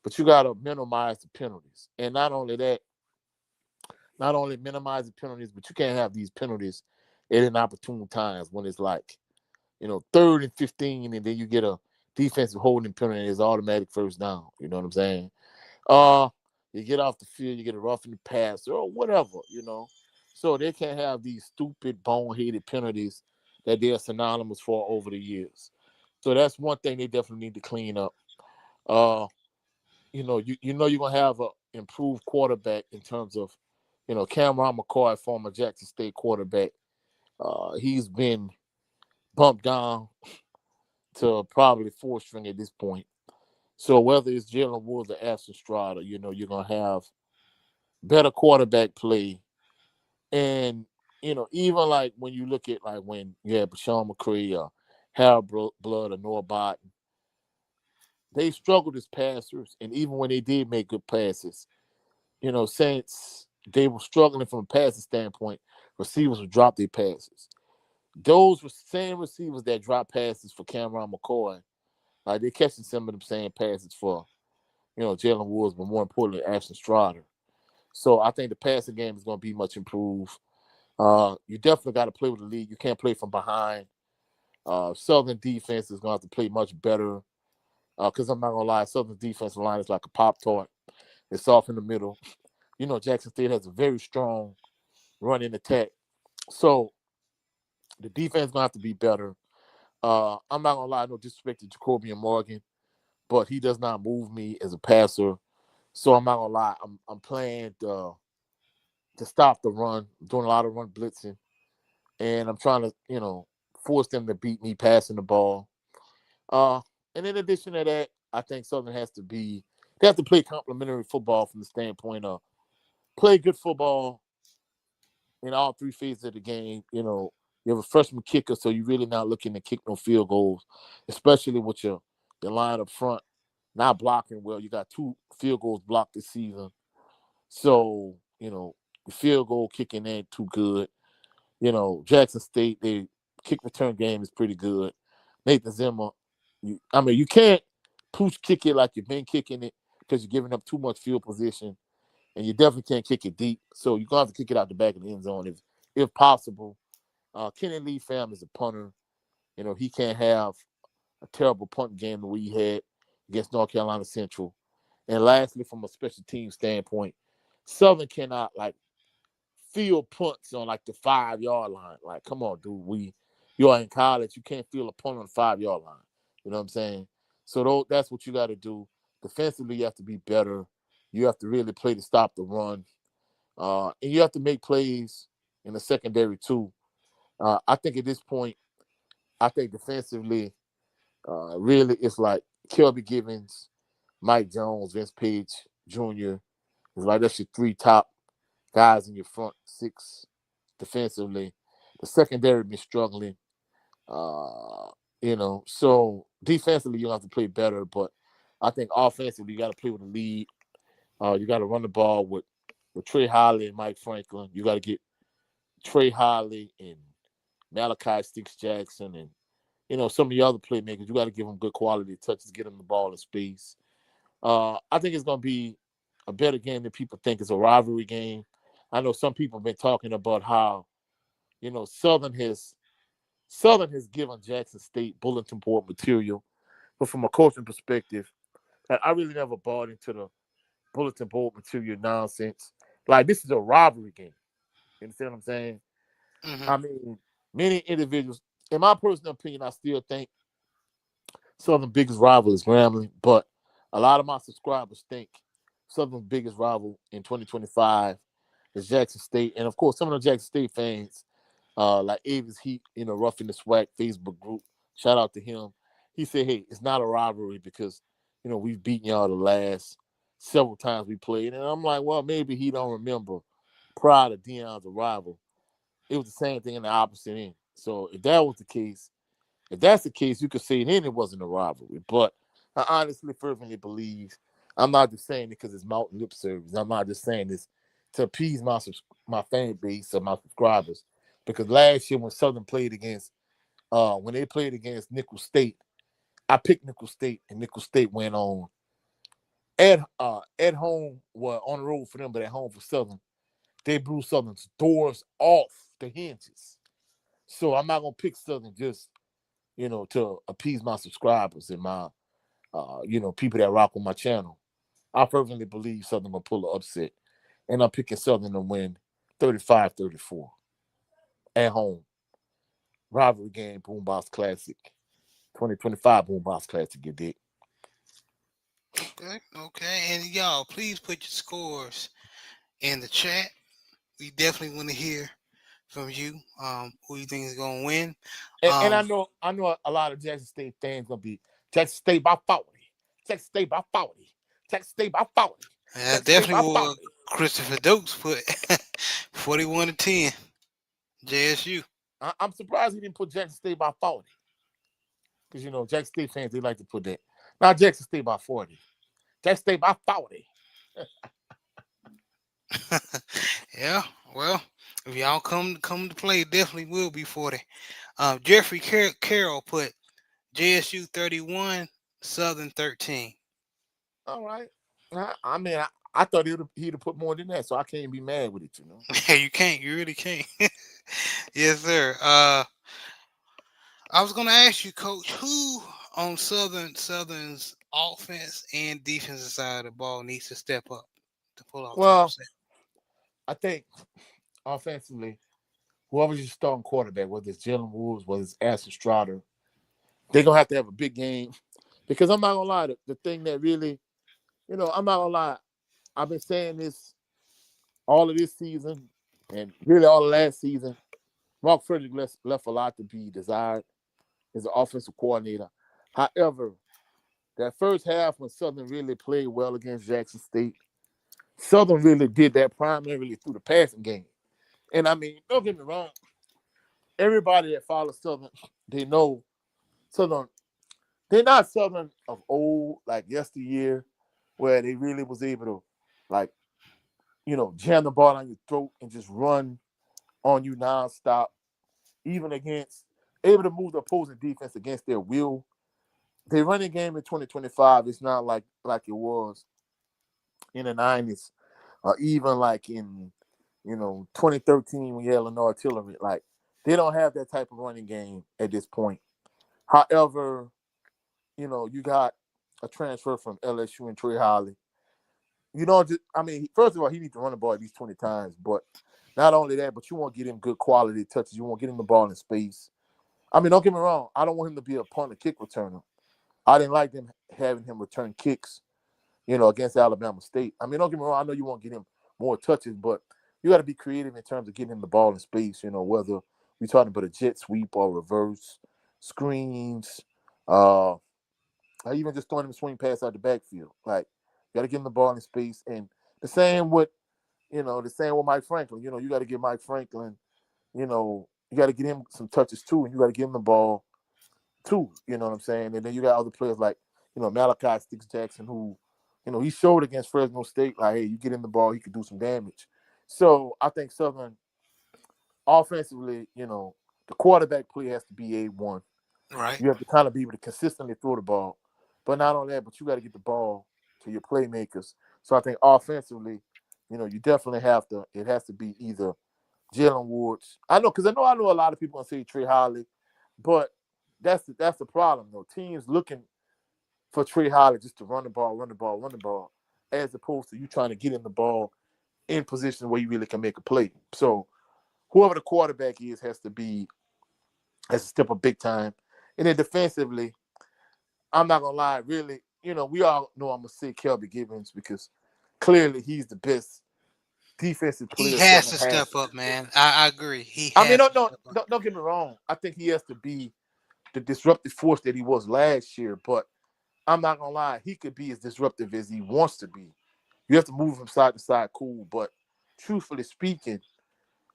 but you gotta minimize the penalties. And not only that, not only minimize the penalties, but you can't have these penalties at inopportune times when it's like, 3rd and 15, and then you get a defensive holding penalty and it's automatic first down. You know what I'm saying? Uh, you get off the field, you get a roughing the pass or whatever. So they can't have these stupid, boneheaded penalties that they're synonymous for over the years. So that's one thing they definitely need to clean up. Uh, you're gonna have a improved quarterback in terms of, Cameron McCoy, former Jackson State quarterback. He's been bumped down to probably fourth string at this point. So whether it's Jalen Woods or Ashton Strada, you're gonna have better quarterback play. And even like when you look at like when you had Bashawn McCree or Harold Blood or Noah Barton, they struggled as passers. And even when they did make good passes, since they were struggling from a passing standpoint, receivers would drop their passes. Those were same receivers that drop passes for Cameron McCoy. Like they're catching some of them same passes for, Jalen Woods, but more importantly, Ashton Strada. So I think the passing game is going to be much improved. You definitely got to play with the lead. You can't play from behind. Southern defense is going to have to play much better. Because I'm not going to lie, Southern defensive line is like a Pop Tart. It's off in the middle. Jackson State has a very strong running attack. So the defense is going to have to be better. I'm not going to lie, no disrespect to Jacoby and Morgan, but he does not move me as a passer. So I'm not going to lie, I'm playing to stop the run. I'm doing a lot of run blitzing. And I'm trying to, force them to beat me passing the ball. Uh, and in addition to that, I think Southern they have to play complementary football from the standpoint of play good football in all three phases of the game. You have a freshman kicker, so you're really not looking to kick no field goals, especially with your line up front not blocking well. You got 2 field goals blocked this season. So, the field goal kicking ain't too good. Jackson State, their kick return game is pretty good. Nathan Zimmer, you can't pooch kick it like you've been kicking it because you're giving up too much field position, and you definitely can't kick it deep. So you're going to have to kick it out the back of the end zone if possible. Kenny Lee Pham is a punter. He can't have a terrible punt game that we had against North Carolina Central. And lastly, from a special team standpoint, Southern cannot field punts on like the 5-yard line. Like, come on, dude. You are in college. You can't field a punt on the 5-yard line. You know what I'm saying? So that's what you got to do. Defensively, you have to be better. You have to really play to stop the run. And you have to make plays in the secondary too. I think at this point, I think defensively, really it's like Kelby Givens, Mike Jones, Vince Page Jr. It's like that's your 3 top guys in your front 6 defensively. The secondary been struggling. So defensively you have to play better, but I think offensively you got to play with the lead. You got to run the ball with Trey Holly and Mike Franklin. You got to get Trey Holly and Malachi Sticks Jackson and some of the other playmakers. You got to give them good quality touches, get them the ball in space. I think it's going to be a better game than people think. It's a rivalry game. I know some people have been talking about how Southern has given Jackson State bulletin board material, but from a coaching perspective, I really never bought into the bulletin board material nonsense. Like this is a rivalry game. You understand what I'm saying? Hmm. I mean, many individuals, in my personal opinion, I still think Southern's biggest rival is Grambling, but a lot of my subscribers think Southern's biggest rival in 2025 is Jackson State. And of course, some of the Jackson State fans, like Avis Heat, Roughing the SWAC Facebook group, shout out to him. He said, hey, it's not a rivalry because, we've beaten y'all the last several times we played. And I'm like, well, maybe he don't remember prior to Dion's arrival. It was the same thing in the opposite end. So if that's the case, you could say then it wasn't a rivalry. But I honestly, fervently believe I'm not just saying it because it's mountain lip service. I'm not just saying this to appease my fan base or my subscribers. Because last year when Southern played against, when they played against Nickel State, I picked Nickel State, and Nickel State went on at home, well on the road for them, but at home for Southern. They blew Southern's doors off the hinges. So I'm not gonna pick Southern just to appease my subscribers and my people that rock on my channel. I fervently believe Southern gonna pull an upset. And I'm picking Southern to win 35-34 at home. Rivalry game, BoomBox Classic. 2025 BoomBox Classic, you dig? Okay, okay. And y'all, please put your scores in the chat. We definitely want to hear from you. Who you think is gonna win? And I Um, know a lot of Jackson State fans gonna be Jackson State by 40. Jackson State by 40. Jackson State by 40. I Jackson State definitely by will. 40. Christopher Dokes put 41-10 JSU. I'm surprised he didn't put Jackson State by 40. Because Jackson State fans, they like to put that. Now Jackson State by 40. Jackson State by 40. Yeah, well, if y'all come to play, it definitely will be 40. Jeffrey Carroll put JSU 31, Southern 13. All right. I mean, I thought he'd have put more than that, so I can't be mad with it. You can't, you really can't. Yes, sir. I was gonna ask you, Coach, who on Southern's offense and defensive side of the ball needs to step up to pull off the Well, upset? I think offensively, whoever's your starting quarterback, whether it's Jalen Woods, whether it's Ashton Strotter, they're gonna have a big game. Because I'm not gonna lie, the thing that really, I'm not gonna lie, I've been saying this all of this season and really all of last season. Mark Frederick left a lot to be desired as an offensive coordinator. However, that first half when Southern really played well against Jackson State, Southern really did that primarily through the passing game. And I mean, don't get me wrong, everybody that follows Southern, they know Southern, they're not Southern of old, like yesteryear, where they really was able to, like, jam the ball on your throat and just run on you nonstop, even against, able to move the opposing defense against their will. Their running game in 2025 is not like it was in the 90s, or even like in 2013 when you had Illinois Artillery. Like they don't have that type of running game at this point. However, you got a transfer from LSU and Trey Holly. I mean, first of all, he needs to run the ball at least 20 times, but not only that, but you want to get him good quality touches. You want to get him the ball in space. I mean, don't get me wrong. I don't want him to be a punt or kick returner. I didn't like them having him return kicks, against Alabama State. I mean, don't get me wrong. I know you want to get him more touches, but you got to be creative in terms of getting him the ball in space, whether we're talking about a jet sweep or reverse screens, or even just throwing him a swing pass out the backfield. Like, you got to get him the ball in space. And the same with Mike Franklin. You got to get Mike Franklin, you got to get him some touches too, and you got to give him the ball too. You know what I'm saying? And then you got other players like, Malachi Sticks Jackson, who, he showed against Fresno State, like, hey, you get him the ball, he could do some damage. So I think Southern, offensively, the quarterback play has to be A1. Right. You have to kind of be able to consistently throw the ball. But not only that, but you got to get the ball to your playmakers. So I think offensively, you definitely have to. It has to be either Jalen Woods. I know, because I know a lot of people gonna say Trey Holly, but that's the problem though. Teams looking for Trey Holly just to run the ball, run the ball, run the ball, as opposed to you trying to get in the ball in position where you really can make a play. So whoever the quarterback is has to step up big time. And then defensively, I'm not gonna lie, really, we all know I'm gonna say Kelby Givens because clearly he's the best defensive He player has Southern to has. step up, man. I agree. He I mean, has to no, step up. don't get me wrong. I think he has to be the disruptive force that he was last year, but I'm not gonna lie, he could be as disruptive as he wants to be. You have to move from side to side, cool. But truthfully speaking,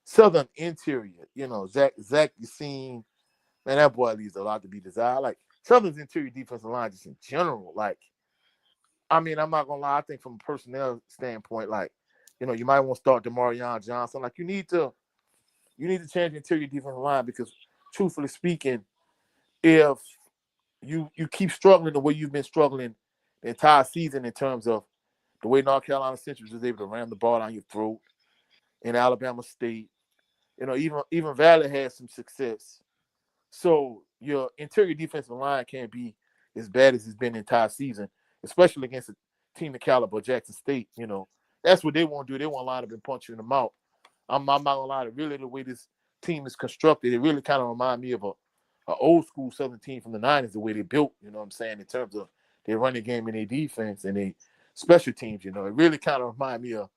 Southern interior, Zach Yassine, man, that boy leaves a lot to be desired. Like Southern's interior defensive line, just in general. Like, I mean, I'm not gonna lie. I think from a personnel standpoint, like, you might want to start DeMarion Johnson. Like, you need to change the interior defensive line because, truthfully speaking, if you keep struggling the way you've been struggling the entire season in terms of the way North Carolina Central was able to ram the ball down your throat, in Alabama State, even Valley had some success. So your interior defensive line can't be as bad as it's been the entire season, especially against a team the caliber of Jackson State. That's what they want to do. They want to line up and punch you in the mouth. I'm not gonna lie. Really, the way this team is constructed, it really kind of reminds me of a old school Southern team from the '90s. The way they built, you know what I'm saying, in terms of their running game and their defense and their special teams. It really kind of reminds me of,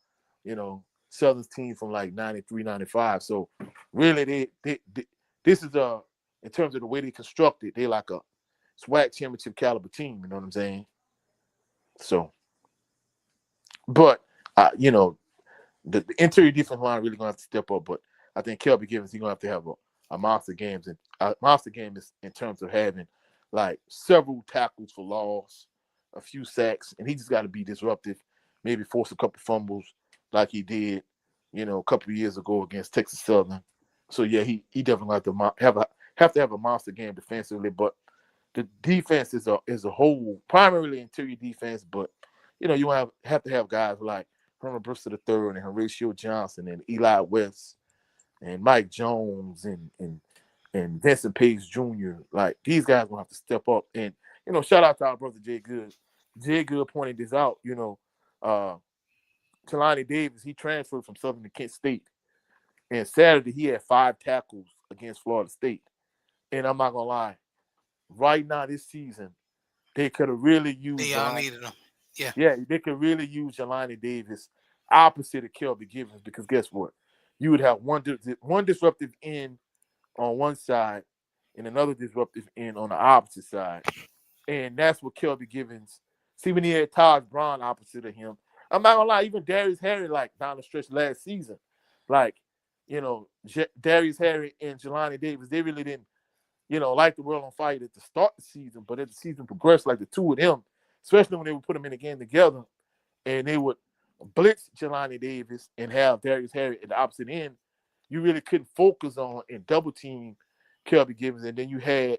Southern's team from like '93, '95. So really, they this is in terms of the way they constructed, they like a SWAC championship caliber team. You know what I'm saying? So, but the interior defense line really gonna have to step up. But I think Kelby Givens, he's gonna have to have a monster games and a monster game is in terms of having like several tackles for loss, a few sacks, and he just got to be disruptive. Maybe force a couple fumbles like he did, a couple of years ago against Texas Southern. So yeah, he definitely have to have a monster game defensively. But the defense is a whole, primarily interior defense. But you have to have guys like Herman Brewster III and Horatio Johnson and Eli West and Mike Jones and Vincent Page Jr. Like these guys gonna have to step up. And shout out to our brother Jay Good. Jay Good pointed this out. Jelani Davis, he transferred from Southern to Kent State, and Saturday he had 5 tackles against Florida State. And I'm not gonna lie, right now this season they could have really used They all Jelani. needed him. Yeah. Yeah, they could really use Jelani Davis opposite of Kelby Givens because guess what? You would have one disruptive end on one side and another disruptive end on the opposite side. And that's what Kelby Givens. See, when he had Taj Brown opposite of him, I'm not gonna lie, even Darius Harry, like down the stretch last season, like, Darius Harry and Jelani Davis, they really didn't, light the world on fire at the start of the season, but as the season progressed, like the two of them, especially when they would put them in the game together, and they would blitz Jelani Davis and have Darius Harry at the opposite end, you really couldn't focus on and double team Kelby Givens. And then you had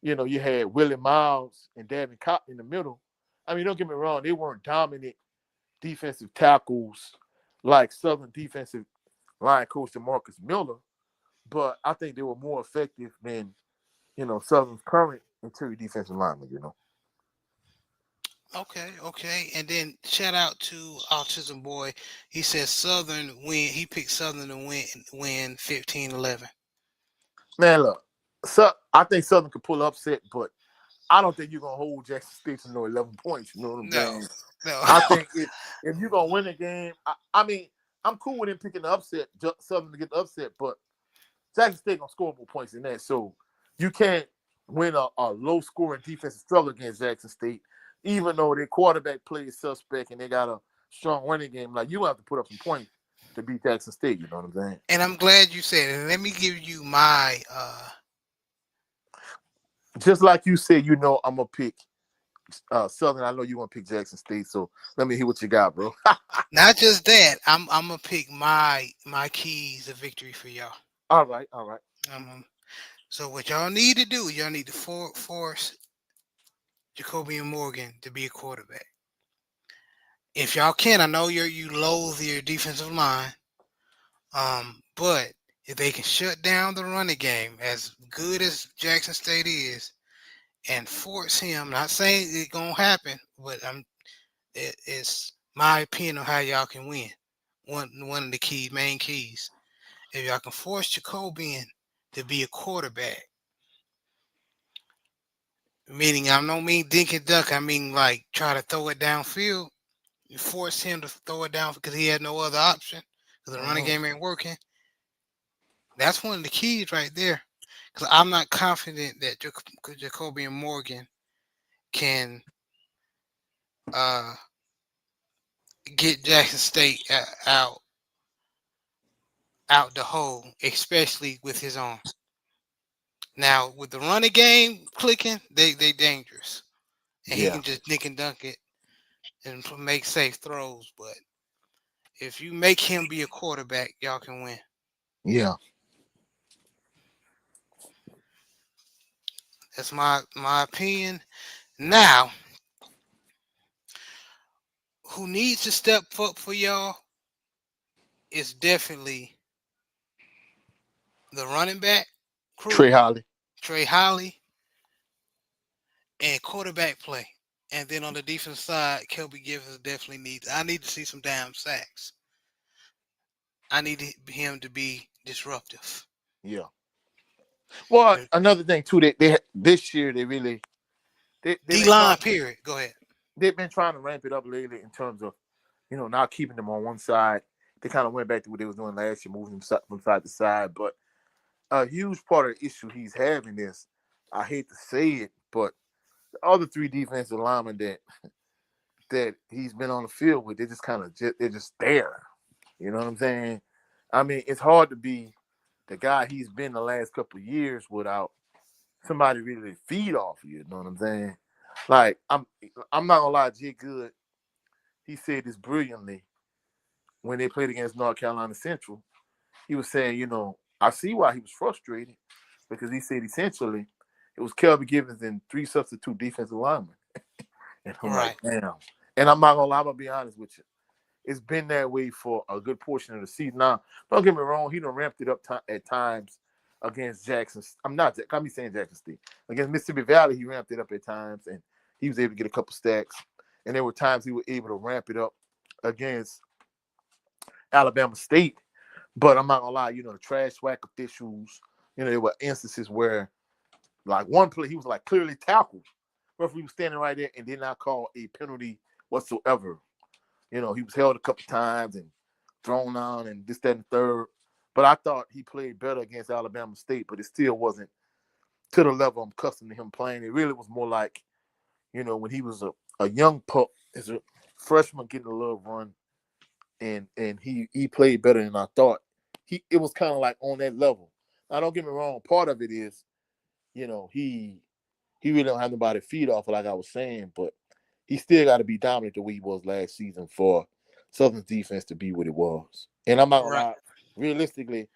Willie Miles and Davin Cotton in the middle. I mean, don't get me wrong, they weren't dominant defensive tackles like Southern defensive line coach Marcus Miller, but I think they were more effective than, Southern's current interior defensive lineman. Okay. And then shout out to Autism Boy. He says Southern win. He picked Southern to win 15-11. Man, look, I think Southern could pull upset, but I don't think you're gonna hold Jackson State to no 11 points. You know what I'm No, saying? no. I think if you're gonna win the game, I mean, I'm cool with him picking the upset, Southern to get the upset, but Jackson State gonna score more points than that. So you can't win a low scoring defensive struggle against Jackson State, even though their quarterback play is suspect and they got a strong running game. Like you have to put up some points to beat Jackson State. You know what I'm saying? And I'm glad you said it. And let me give you my Just like you said, I'm gonna pick Southern. I know you want to pick Jackson State, so let me hear what you got, bro. Not just that, I'm gonna pick my keys of victory for y'all. All right, all right. So what y'all need to do, y'all need to force Jacoby Morgan to be a quarterback. If y'all can, I know you loathe your defensive line, but if they can shut down the running game, as good as Jackson State is, and force him, not saying it's gonna happen, but it's my opinion on how y'all can win. One of the main keys. If y'all can force Jacobian to be a quarterback, meaning I don't mean dink and duck, I mean like try to throw it downfield. You force him to throw it down because he had no other option because the running game ain't working. That's one of the keys right there. Because I'm not confident that Jacobian Morgan can uh, get Jackson State out the hole, especially with his arm. Now with the running game clicking, they dangerous, and he Yeah, can just nick and dunk it and make safe throws. But if you make him be a quarterback, y'all can win. yeah. That's my opinion. Now, who needs to step up for y'all is definitely the running back crew, Trey Holly. Trey Holly, and quarterback play. And then on the defense side, Kelby Givens definitely needs. I need to see some damn sacks. I need him to be disruptive. Yeah. Well, another thing too, they this year they really they've D been line, trying period. Go ahead. they've been trying to ramp it up lately in terms of not keeping them on one side. They kind of went back to what they was doing last year, moving them from side to side. But a huge part of the issue he's having is, I hate to say it, but the other three defensive linemen that he's been on the field with, they just kind of they're just there. You know what I'm saying? I mean, it's hard to be the guy he's been the last couple of years without somebody really to feed off of you. You know what I'm saying? Like I'm not gonna lie, Jay Good, he said this brilliantly when they played against North Carolina Central. He was saying, I see why he was frustrated because he said essentially it was Kelvin Givens and three substitute defensive linemen. And I'm like, Right. damn. And I'm not gonna lie, I'm gonna be honest with you. It's been that way for a good portion of the season. Now, don't get me wrong, he done ramped it up at times against Jackson. I'm not, got me saying Jackson State. Against Mississippi Valley, he ramped it up at times, and he was able to get a couple stacks. And there were times he was able to ramp it up against Alabama State. But I'm not gonna lie, the trash SWAC officials, there were instances where, like one play, he was like clearly tackled. Referee was standing right there and did not call a penalty whatsoever. He was held a couple times and thrown on and this, that, and the third. But I thought he played better against Alabama State, but it still wasn't to the level I'm accustomed to him playing. It really was more like, when he was a young pup as a freshman getting a little run, and he played better than I thought. It was kind of like on that level. Now, don't get me wrong. Part of it is, he really don't have nobody to feed off, like I was saying, but he still got to be dominant the way he was last season for Southern's defense to be what it was. And I'm not gonna Right. lie, realistically,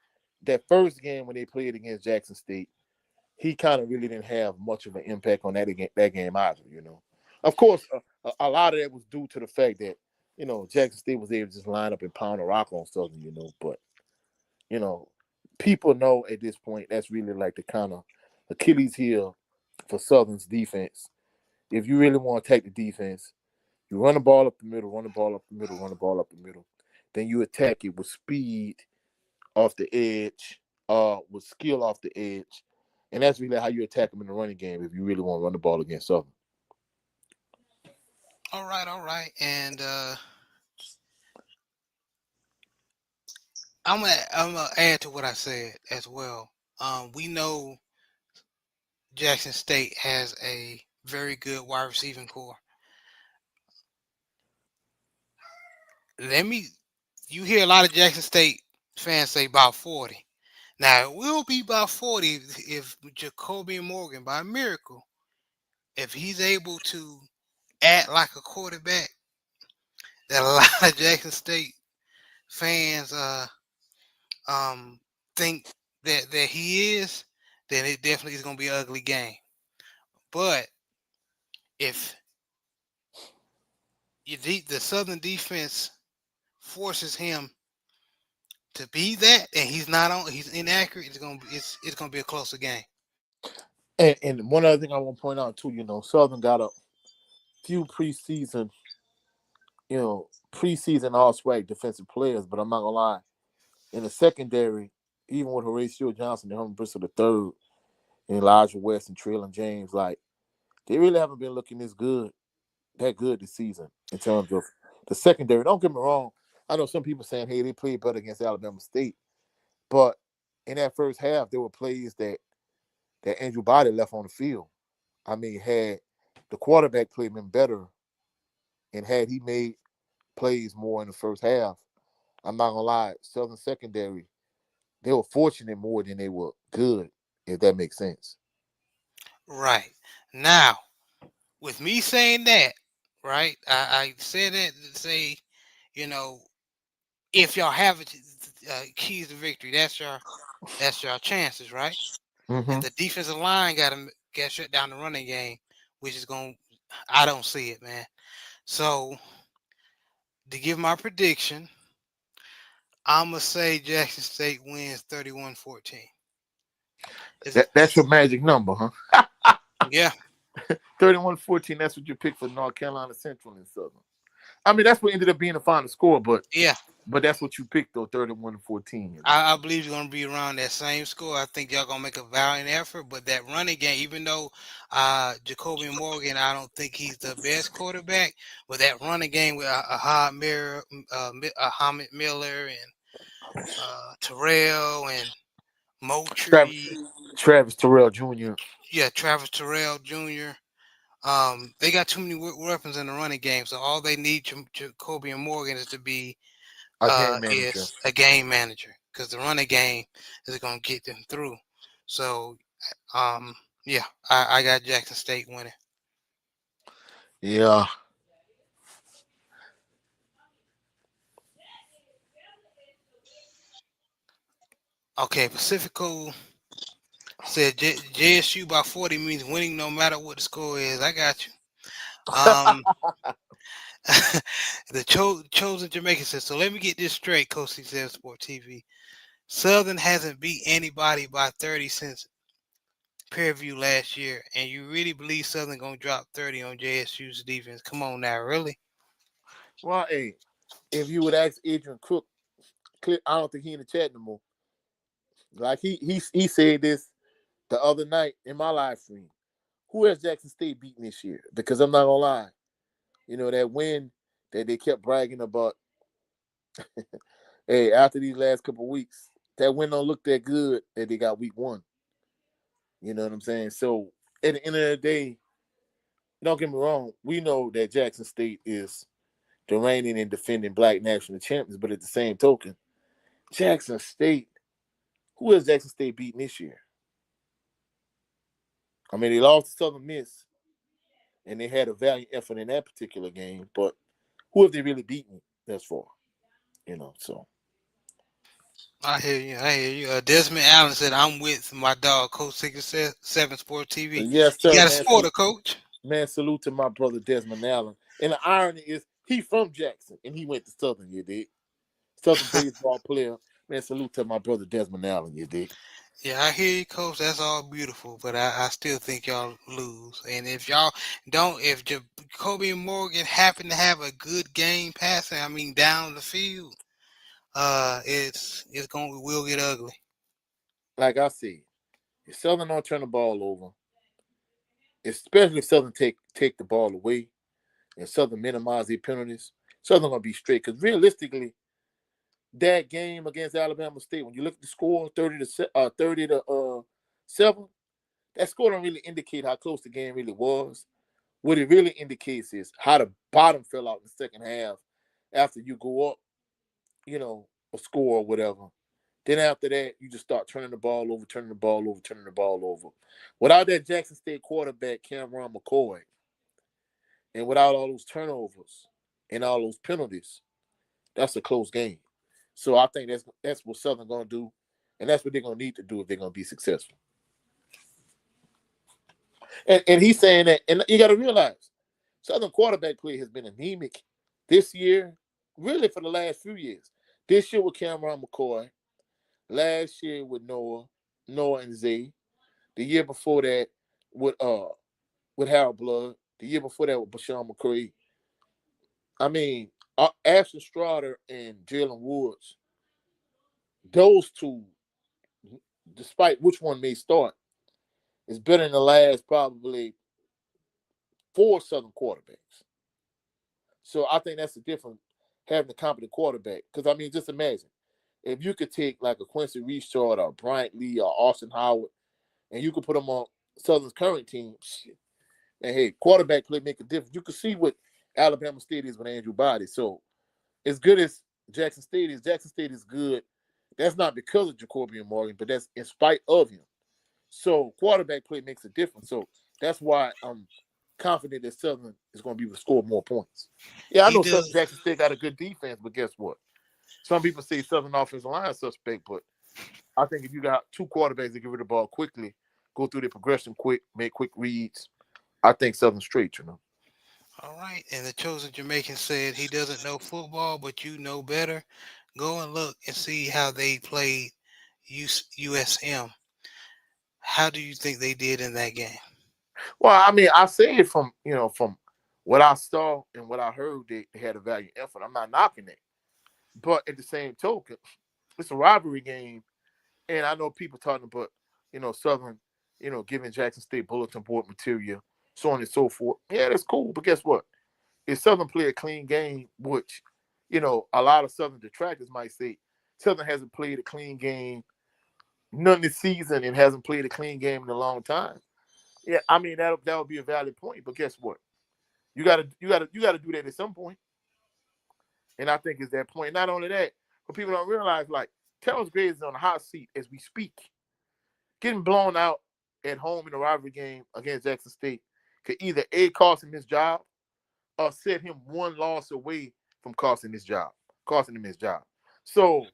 that first game when they played against Jackson State, he kind of really didn't have much of an impact on that game either. Of course, a lot of that was due to the fact that Jackson State was able to just line up and pound a rock on Southern. But you know, people know at this point that's really like the kind of Achilles heel for Southern's defense. If you really want to take the defense, you run the ball up the middle, run the ball up the middle, run the ball up the middle. Then you attack it with speed off the edge, with skill off the edge. And that's really how you attack them in the running game if you really want to run the ball against Southern. All right. All right. And I'm gonna add to what I said as well. We know Jackson State has a very good wide receiving core. You hear a lot of Jackson State fans say about 40. Now it will be about 40 if Jacoby Morgan, by miracle, if he's able to act like a quarterback that a lot of Jackson State fans um think that he is, then it definitely is gonna be an ugly game. But if the Southern defense forces him to be that, and he's inaccurate, it's gonna be a closer game. And one other thing I want to point out too, Southern got a few preseason all SWAC defensive players, but I'm not gonna lie, in the secondary, even with Horatio Johnson and Herman Bristol the third, and Elijah West and Traylon James, like they really haven't been looking that good this season in terms of the secondary. Don't get me wrong. I know some people saying, hey, they played better against Alabama State. But in that first half, there were plays that Andrew Body left on the field. I mean, had the quarterback play been better and had he made plays more in the first half, I'm not gonna lie, Southern secondary, they were fortunate more than they were good, if that makes sense. Right. Now, with me saying that, right, I said that to say, you know, if y'all have keys to victory, that's your chances, right? Mm-hmm. If the defensive line got to get shut down the running game, which is going, I don't see it, man. So to give my prediction, I'm gonna say Jackson State wins 31-14. Is it? That's your magic number, huh? Yeah, 31-14, that's what you picked for North Carolina Central and Southern. I mean, that's what ended up being the final score, yeah. but that's what you picked though, 31-14. I believe it's gonna be around that same score. I think y'all gonna make a valiant effort, but that running game, even though Jacoby Morgan, I don't think he's the best quarterback, but that running game with Ahmed Miller and Terrell and Travis, Moultrie, Travis Terrell Jr. yeah, Travis Terrell Jr. They got too many weapons in the running game, so all they need Jacoby and Morgan is to be A game manager. is a game manager, because the running game is going to get them through. So, um, yeah, I got Jackson State winning. Yeah. Okay, Pacifico said JSU by 40 means winning no matter what the score is. I got you. Um, the chosen Jamaican says, so let me get this straight, Coach C7 Sport TV. Southern hasn't beat anybody by 30 since peer view last year, and you really believe Southern gonna drop 30 on JSU's defense? Come on now, really? Well, hey, if you would ask Adrian Cook, I don't think he in the chat no more. Like he said this the other night in my live stream. Who has Jackson State beaten this year? Because I'm not gonna lie, that win that they kept bragging about. Hey, after these last couple of weeks, that win don't look that good that they got week one. You know what I'm saying? So at the end of the day, don't get me wrong, we know that Jackson State is the reigning and defending black national champions, but at the same token, Jackson State, who has Jackson State beaten this year? I mean, they lost to Southern Miss, and they had a valiant effort in that particular game, but who have they really beaten thus far? So. I hear you. I hear you. Desmond Allen said, "I'm with my dog, Coach 67 Sport TV." Yes, You sir, got to man. support her, Coach. Man, salute to my brother Desmond Allen. And the irony is, he from Jackson, and he went to Southern, you dig? Southern baseball player. Man, salute to my brother Desmond Allen, you dig? Yeah, I hear you, Coach. That's all beautiful, but I still think y'all lose. And if y'all don't, if Jacoby Morgan happen to have a good game passing, I mean down the field, we'll get ugly. Like I said, if Southern don't turn the ball over, especially if Southern take the ball away and Southern minimize their penalties, Southern gonna be straight. Because realistically, that game against Alabama State, when you look at the score, 30-7, that score don't really indicate how close the game really was. What it really indicates is how the bottom fell out in the second half after you go up, a score or whatever. Then after that, you just start turning the ball over, turning the ball over, turning the ball over. Without that Jackson State quarterback, Cameron McCoy, And without all those turnovers and all those penalties, that's a close game. So I think that's what Southern gonna do, and that's what they're gonna need to do if they're gonna be successful. And he's saying that, and you got to realize, Southern quarterback play has been anemic this year, really for the last few years. This year with Cameron McCoy, last year with Noah and Zay, the year before that with Harold Blood, the year before that with Bashawn McCree. I mean, Ashton Strader and Jalen Woods, those two, despite which one may start, is better than the last probably four Southern quarterbacks. So I think that's the difference having a competent quarterback. Because I mean, just imagine if you could take like a Quincy Richard or Bryant Lee or Austin Howard, and you could put them on Southern's current team. Shit. And hey, quarterback play make a difference. You can see what Alabama State is with Andrew Body. So as good as Jackson State is good. That's not because of Jacobian Morgan, but that's in spite of him. So quarterback play makes a difference. So that's why I'm confident that Southern is going to be able to score more points. Yeah, I He know does. Jackson State got a good defense, but guess what? Some people say Southern offensive line is suspect, but I think if you got two quarterbacks that give rid of the ball quickly, go through the progression quick, make quick reads, I think Southern straight, you know. All right. And the chosen Jamaican said he doesn't know football, but you know better. Go and look and see how they played USM. How do you think they did in that game? Well, I mean, I say it from what I saw and what I heard, they had a valiant effort. I'm not knocking it. But at the same token, it's a rivalry game. And I know people talking about, Southern, giving Jackson State bulletin board material, so on and so forth. Yeah, that's cool. But guess what? If Southern play a clean game, which, a lot of Southern detractors might say, Southern hasn't played a clean game none this season and hasn't played a clean game in a long time. Yeah, I mean that would be a valid point. But guess what? You gotta do that at some point. And I think it's that point. Not only that, but people don't realize like Terrence Graves is on the hot seat as we speak. Getting blown out at home in a rivalry game against Jackson State could either A, cost him his job or set him one loss away from costing him his job. So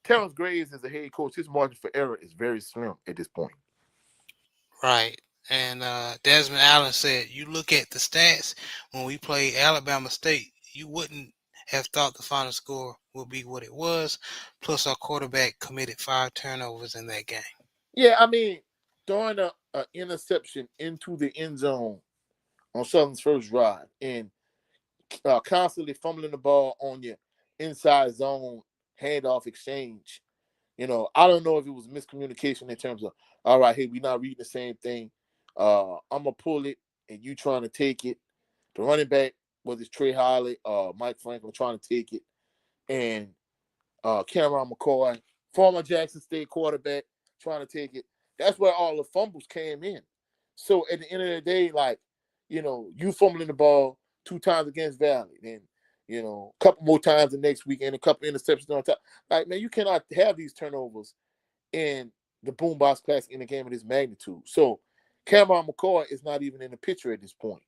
Terrence Graves as a head coach, his margin for error is very slim at this point. Right. And Desmond Allen said, you look at the stats when we played Alabama State, you wouldn't have thought the final score would be what it was. Plus, our quarterback committed 5 turnovers in that game. Yeah, I mean, throwing a interception into the end zone on Southern's first drive and constantly fumbling the ball on your inside zone handoff exchange. I don't know if it was miscommunication in terms of, all right, hey, we're not reading the same thing. I'm gonna pull it and you trying to take it. The running back, whether it's Trey Holly, Mike Franklin trying to take it, and Cameron McCoy, former Jackson State quarterback, trying to take it. That's where all the fumbles came in. So at the end of the day, like, you fumbling the ball 2 times against Valley, then, a couple more times the next week and a couple interceptions on top. Like, man, you cannot have these turnovers in the BoomBox Classic in a game of this magnitude. So Cameron McCoy is not even in the picture at this point.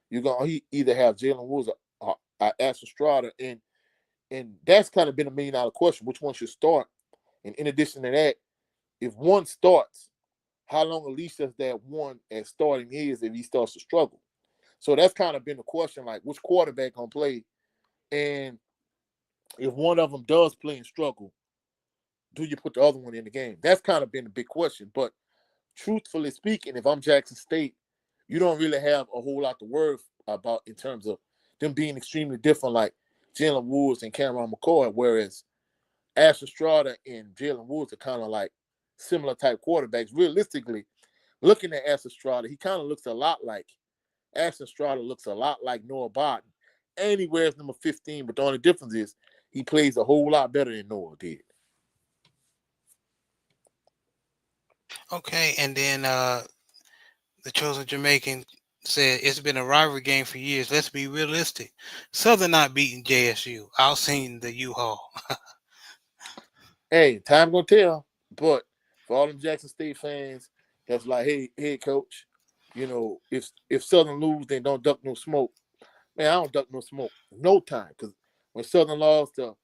You're going to either have Jalen Woods or Ashton Strader, and that's kind of been a $1 million question. Which one should start? And in addition to that, if one starts, how long a leash does that one at starting is if he starts to struggle? So that's kind of been the question, like which quarterback gonna play? And if one of them does play and struggle, do you put the other one in the game? That's kind of been a big question. But truthfully speaking, if I'm Jackson State, you don't really have a whole lot to worry about in terms of them being extremely different, like Jalen Woods and Cameron McCoy, whereas Ashton Strader and Jalen Woods are kind of like similar type quarterbacks. Realistically, looking at Ashton Strader, he kind of looks a lot like Ashton Strader looks a lot like Noah Barton. And he wears number 15, but the only difference is he plays a whole lot better than Noah did. Okay. And then the chosen Jamaican said, it's been a rivalry game for years. Let's be realistic. Southern not beating JSU. I'll seen the U-Haul. Hey, time gonna tell. But for all them Jackson State fans, that's like, hey, coach, if Southern lose, then don't duck no smoke. Man, I don't duck no smoke. No time. Because when Southern lost to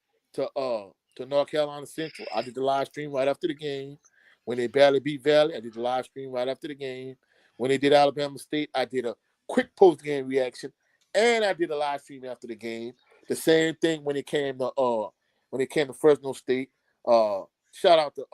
North Carolina Central, I did the live stream right after the game. When they barely beat Valley, I did the live stream right after the game. When they did Alabama State, I did a quick post game reaction, and I did a live stream after the game. The same thing when it came to Fresno State. Shout out to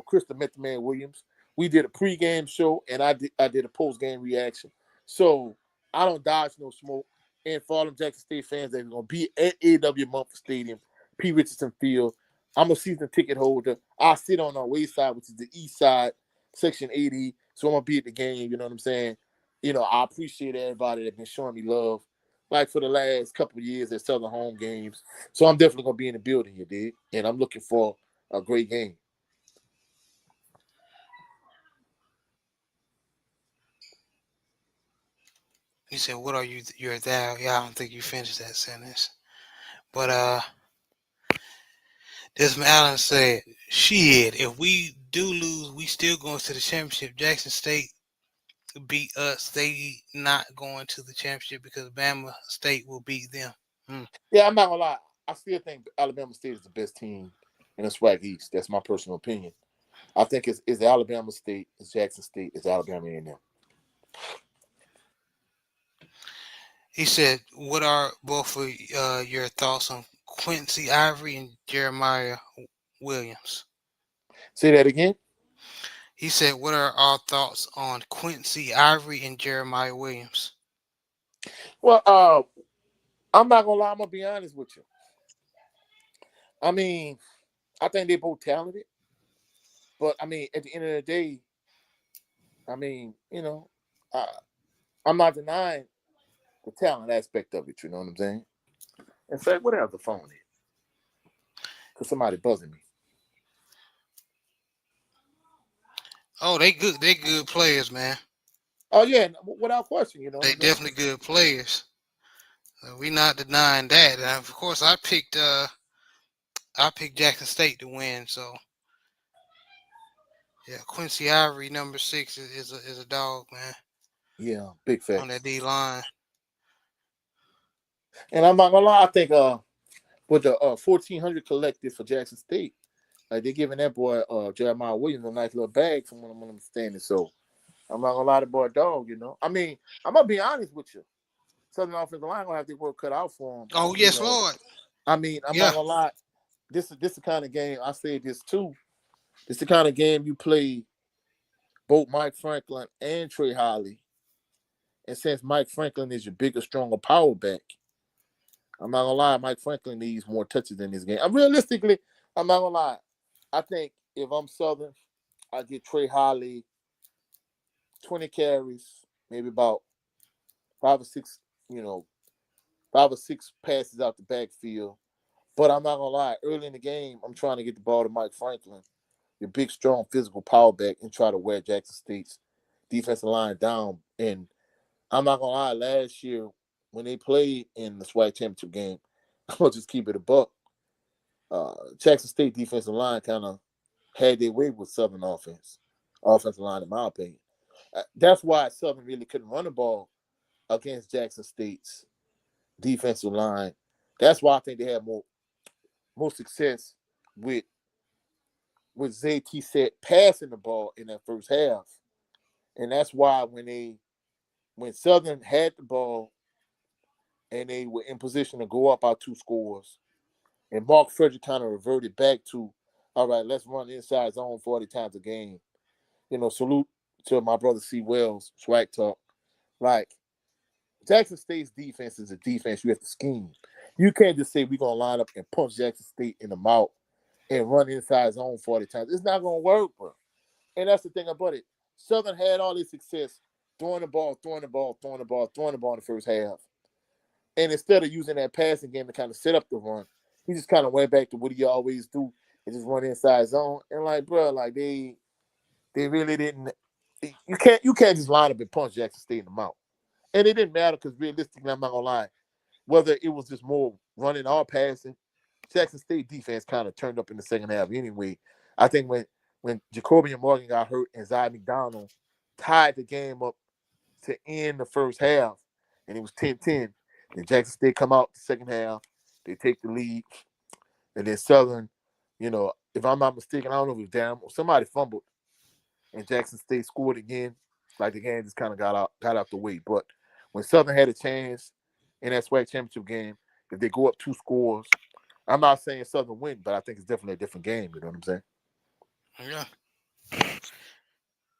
Chris the Method Man Williams. We did a pregame show, and I did a post game reaction. So I don't dodge no smoke. And for all them Jackson State fans that are going to be at A.W. Mumford Stadium, P. Richardson Field, I'm a season ticket holder. I sit on our west side, which is the east side, section 80. So I'm going to be at the game, you know what I'm saying? I appreciate everybody that's been showing me love, like for the last couple of years at Southern home games. So I'm definitely going to be in the building, you dig? And I'm looking for a great game. You said, "What are you? You're thou." Yeah, I don't think you finished that sentence. But this Allen said, "Shit, if we do lose, we still going to the championship. Jackson State beat us. They not going to the championship because Bama State will beat them." Yeah, I'm not going to lie. I still think Alabama State is the best team in the SWAC East. That's my personal opinion. I think it's Alabama State, it's Jackson State, it's Alabama A&M. He said, "What are both of your thoughts on Quincy Ivory and Jeremiah Williams?" Say that again. He said, "What are our thoughts on Quincy Ivory and Jeremiah Williams?" Well, I'm not gonna lie. I'm gonna be honest with you. I mean, I think they both talented, but I mean, at the end of the day, I mean, uh, I'm not denying the talent aspect of it. You know what I'm saying? In fact, what else the phone is? Cause somebody buzzing me. Oh, they good. They good players, man. Oh yeah, without question. You know what They I'm saying? definitely good players. We not denying that. And of course, I picked Jackson State to win. So yeah, Quincy Ivory, number 6, is a dog, man, Yeah, big on that facts. D line. And I'm not gonna lie. I think with the 1400 collective for Jackson State, like they're giving that boy Jeremiah Williams a nice little bag from what I'm understanding. So I'm not gonna lie to boy dog, I mean, I'm gonna be honest with you. Southern offensive line gonna have their work cut out for him. Oh yes, Lord. I mean, I'm not Yeah. gonna lie. This the kind of game I said this too. This the kind of game you play both Mike Franklin and Trey Holly. And since Mike Franklin is your bigger, stronger power back, I'm not gonna lie, Mike Franklin needs more touches in this game. Realistically, I'm not gonna lie. I think if I'm Southern, I get Trey Holly 20 carries, maybe about 5 or 6, you know, 5 or 6 passes out the backfield. But I'm not gonna lie, early in the game, I'm trying to get the ball to Mike Franklin, your big, strong, physical power back, and try to wear Jackson State's defensive line down. And I'm not gonna lie, last year when they played in the SWAC championship game, I'll just keep it a buck. Jackson State defensive line kind of had their way with Southern offensive line, in my opinion. That's why Southern really couldn't run the ball against Jackson State's defensive line. That's why I think they had more success with ZT set passing the ball in that first half. And that's why when Southern had the ball and they were in position to go up our 2 scores, and Mark Frederick kind of reverted back to, all right, let's run inside zone 40 times a game. Salute to my brother C. Wells, Swag Talk. Like, Jackson State's defense is a defense you have to scheme. You can't just say we're going to line up and punch Jackson State in the mouth and run inside zone 40 times. It's not going to work, bro. And that's the thing about it. Southern had all this success throwing the ball in the first half. And instead of using that passing game to kind of set up the run, he just kind of went back to what he always do and just run inside zone. And like, bro, like they really didn't. You can't just line up and punch Jackson State in the mouth. And it didn't matter because realistically, I'm not gonna lie, whether it was just more running or passing, Jackson State defense kind of turned up in the second half anyway. I think when Jacoby and Morgan got hurt and Zy McDonald tied the game up to end the first half, and it was 10-10, Then Jackson State come out the second half. They take the lead. And then Southern, if I'm not mistaken, I don't know if it was Darren or somebody fumbled and Jackson State scored again. Like the game just kind of got out the way. But when Southern had a chance in that SWAC championship game, if they go up 2 scores, I'm not saying Southern win, but I think it's definitely a different game. You know what I'm saying? Yeah,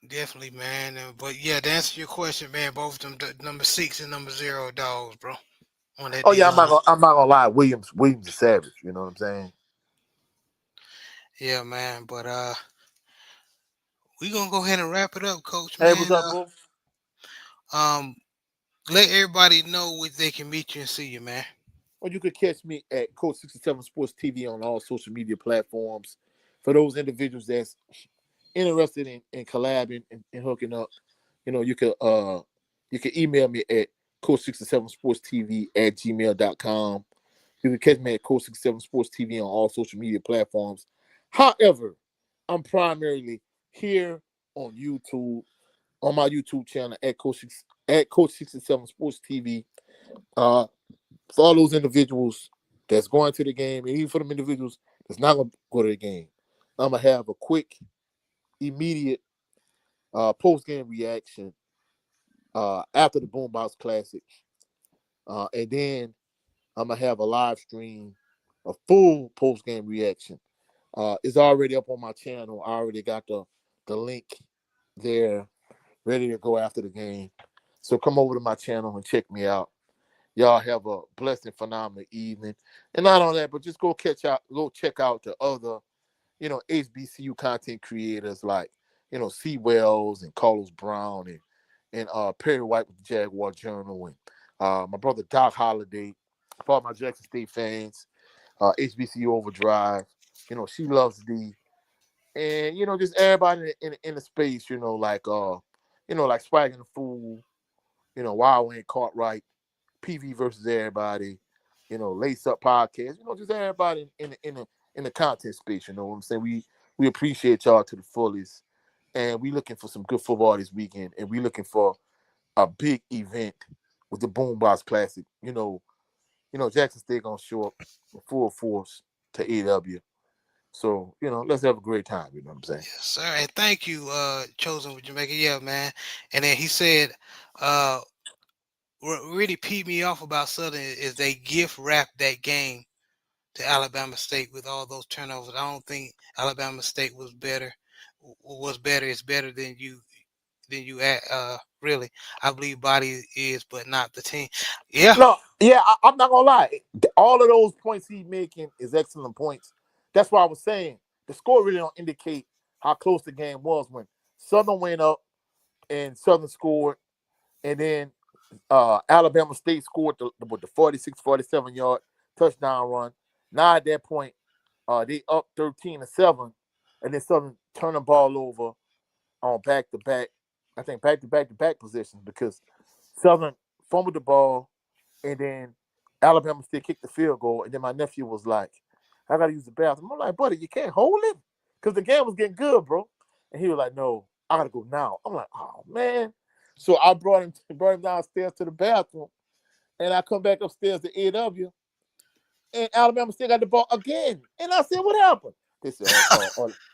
definitely, man. But yeah, to answer your question, man, both them number 6 and number 0 dogs, bro, on that Oh D yeah, line. I'm not gonna lie. Williams is savage. You know what I'm saying? Yeah, man. But we gonna go ahead and wrap it up, Coach, Hey, what's man. up, bro? Um, let everybody know where they can meet you and see you, man. Or you could catch me at Coach 67 Sports TV on all social media platforms. For those individuals that's interested in collabing and hooking up, you can email me at coach67sportstv@gmail.com. You can catch me at Coach 67 Sports TV on all social media platforms. However, I'm primarily here on YouTube, on my YouTube channel at Coach 67 Sports TV. For all those individuals that's going to the game, and even for them individuals that's not going to go to the game, I'm gonna have a quick, immediate post game reaction after the BoomBox Classic, and then I'm gonna have a live stream, a full post game reaction. It's already up on my channel. I already got the link there, ready to go after the game. So come over to my channel and check me out. Y'all have a blessed and phenomenal evening. And not only that, but just go check out the other, HBCU content creators like, C. Wells and Carlos Brown and Perry White with the Jaguar Journal and my brother Doc Holliday, for all my Jackson State fans, HBCU Overdrive, She Loves D, and just everybody in the space, like Swag and the Fool, Wild Wayne Cartwright, PV versus everybody, Lace Up Podcast, just everybody in the content space. You know what I'm saying? We appreciate y'all to the fullest, and we looking for some good football this weekend, and we looking for a big event with the BoomBox Classic. Jackson State gonna show up in full force to AW. So, let's have a great time. You know what I'm saying? Yes, sir. And thank you, Chosen with Jamaica. Yeah, man. And then he said, uh, what really peed me off about Southern is they gift wrapped that game to Alabama State with all those turnovers. I don't think Alabama State was better. Was better. It's better than you really. I believe Body is, but not the team. Yeah. No, yeah, I'm not gonna lie. All of those points he's making is excellent points. That's why I was saying the score really don't indicate how close the game was when Southern went up and Southern scored, and then Alabama State scored with the 46, 47-yard touchdown run. Now at that point, they up 13-7, and then Southern turned the ball over on back-to-back, I think back-to-back positions because Southern fumbled the ball, and then Alabama State kicked the field goal, and then my nephew was like, I got to use the bathroom. I'm like, buddy, you can't hold it? Because the game was getting good, bro. And he was like, no, I got to go now. I'm like, oh, man. So I brought him downstairs to the bathroom, and I come back upstairs to AW, and Alabama State got the ball again. And I said, what happened? They said,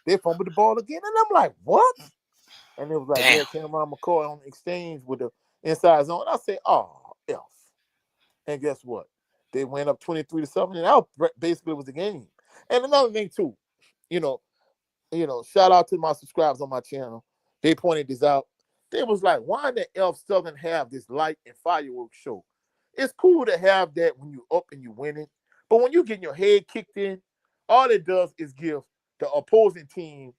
they fumbled the ball again. And I'm like, what? And it was like, Damn. yeah, Cameron McCoy on the exchange with the inside zone. I said, oh, F. And guess what? They went up 23-7, and that basically was the game. And another thing, too, you know, shout out to my subscribers on my channel. They pointed this out. They was like, why the Elf Southern have this light and fireworks show? It's cool to have that when you up and you winning, but when you getting your head kicked in, all it does is give the opposing team,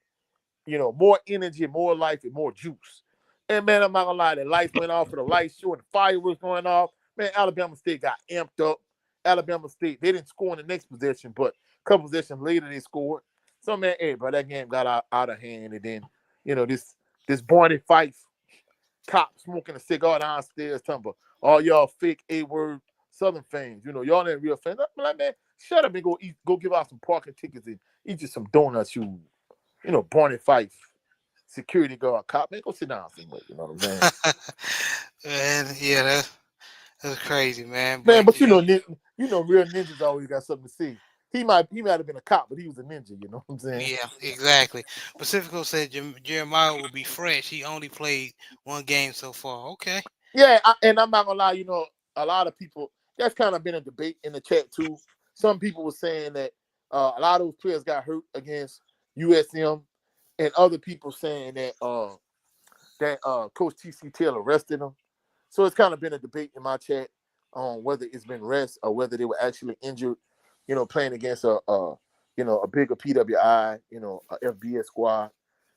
more energy, more life, and more juice. And man, I'm not gonna lie, the lights went off for the light show and the fireworks going off. Man, Alabama State got amped up. Alabama State, they didn't score in the next possession, but a couple possessions later they scored. So man, hey, bro, that game got out of hand, and then this Barney Fife cop smoking a cigar downstairs, talking about all y'all fake A-word Southern fans. Y'all ain't real fans. I'm like, man, shut up and go give out some parking tickets and eat you some donuts. Barney Fife, security guard cop, man, go sit down somewhere. You know what I'm saying? And yeah, That's crazy, man. Man, But but real ninjas always got something to say. He might have been a cop, but he was a ninja. You know what I'm saying? yeah, exactly. Pacifico said Jeremiah will be fresh. He only played one game so far. Okay. Yeah, and I'm not gonna lie. A lot of people. That's kind of been a debate in the chat too. Some people were saying that a lot of those players got hurt against USM, and other people saying that Coach TC Taylor arrested them. So it's kind of been a debate in my chat on whether it's been rest or whether they were actually injured, playing against a bigger PWI, a FBS squad.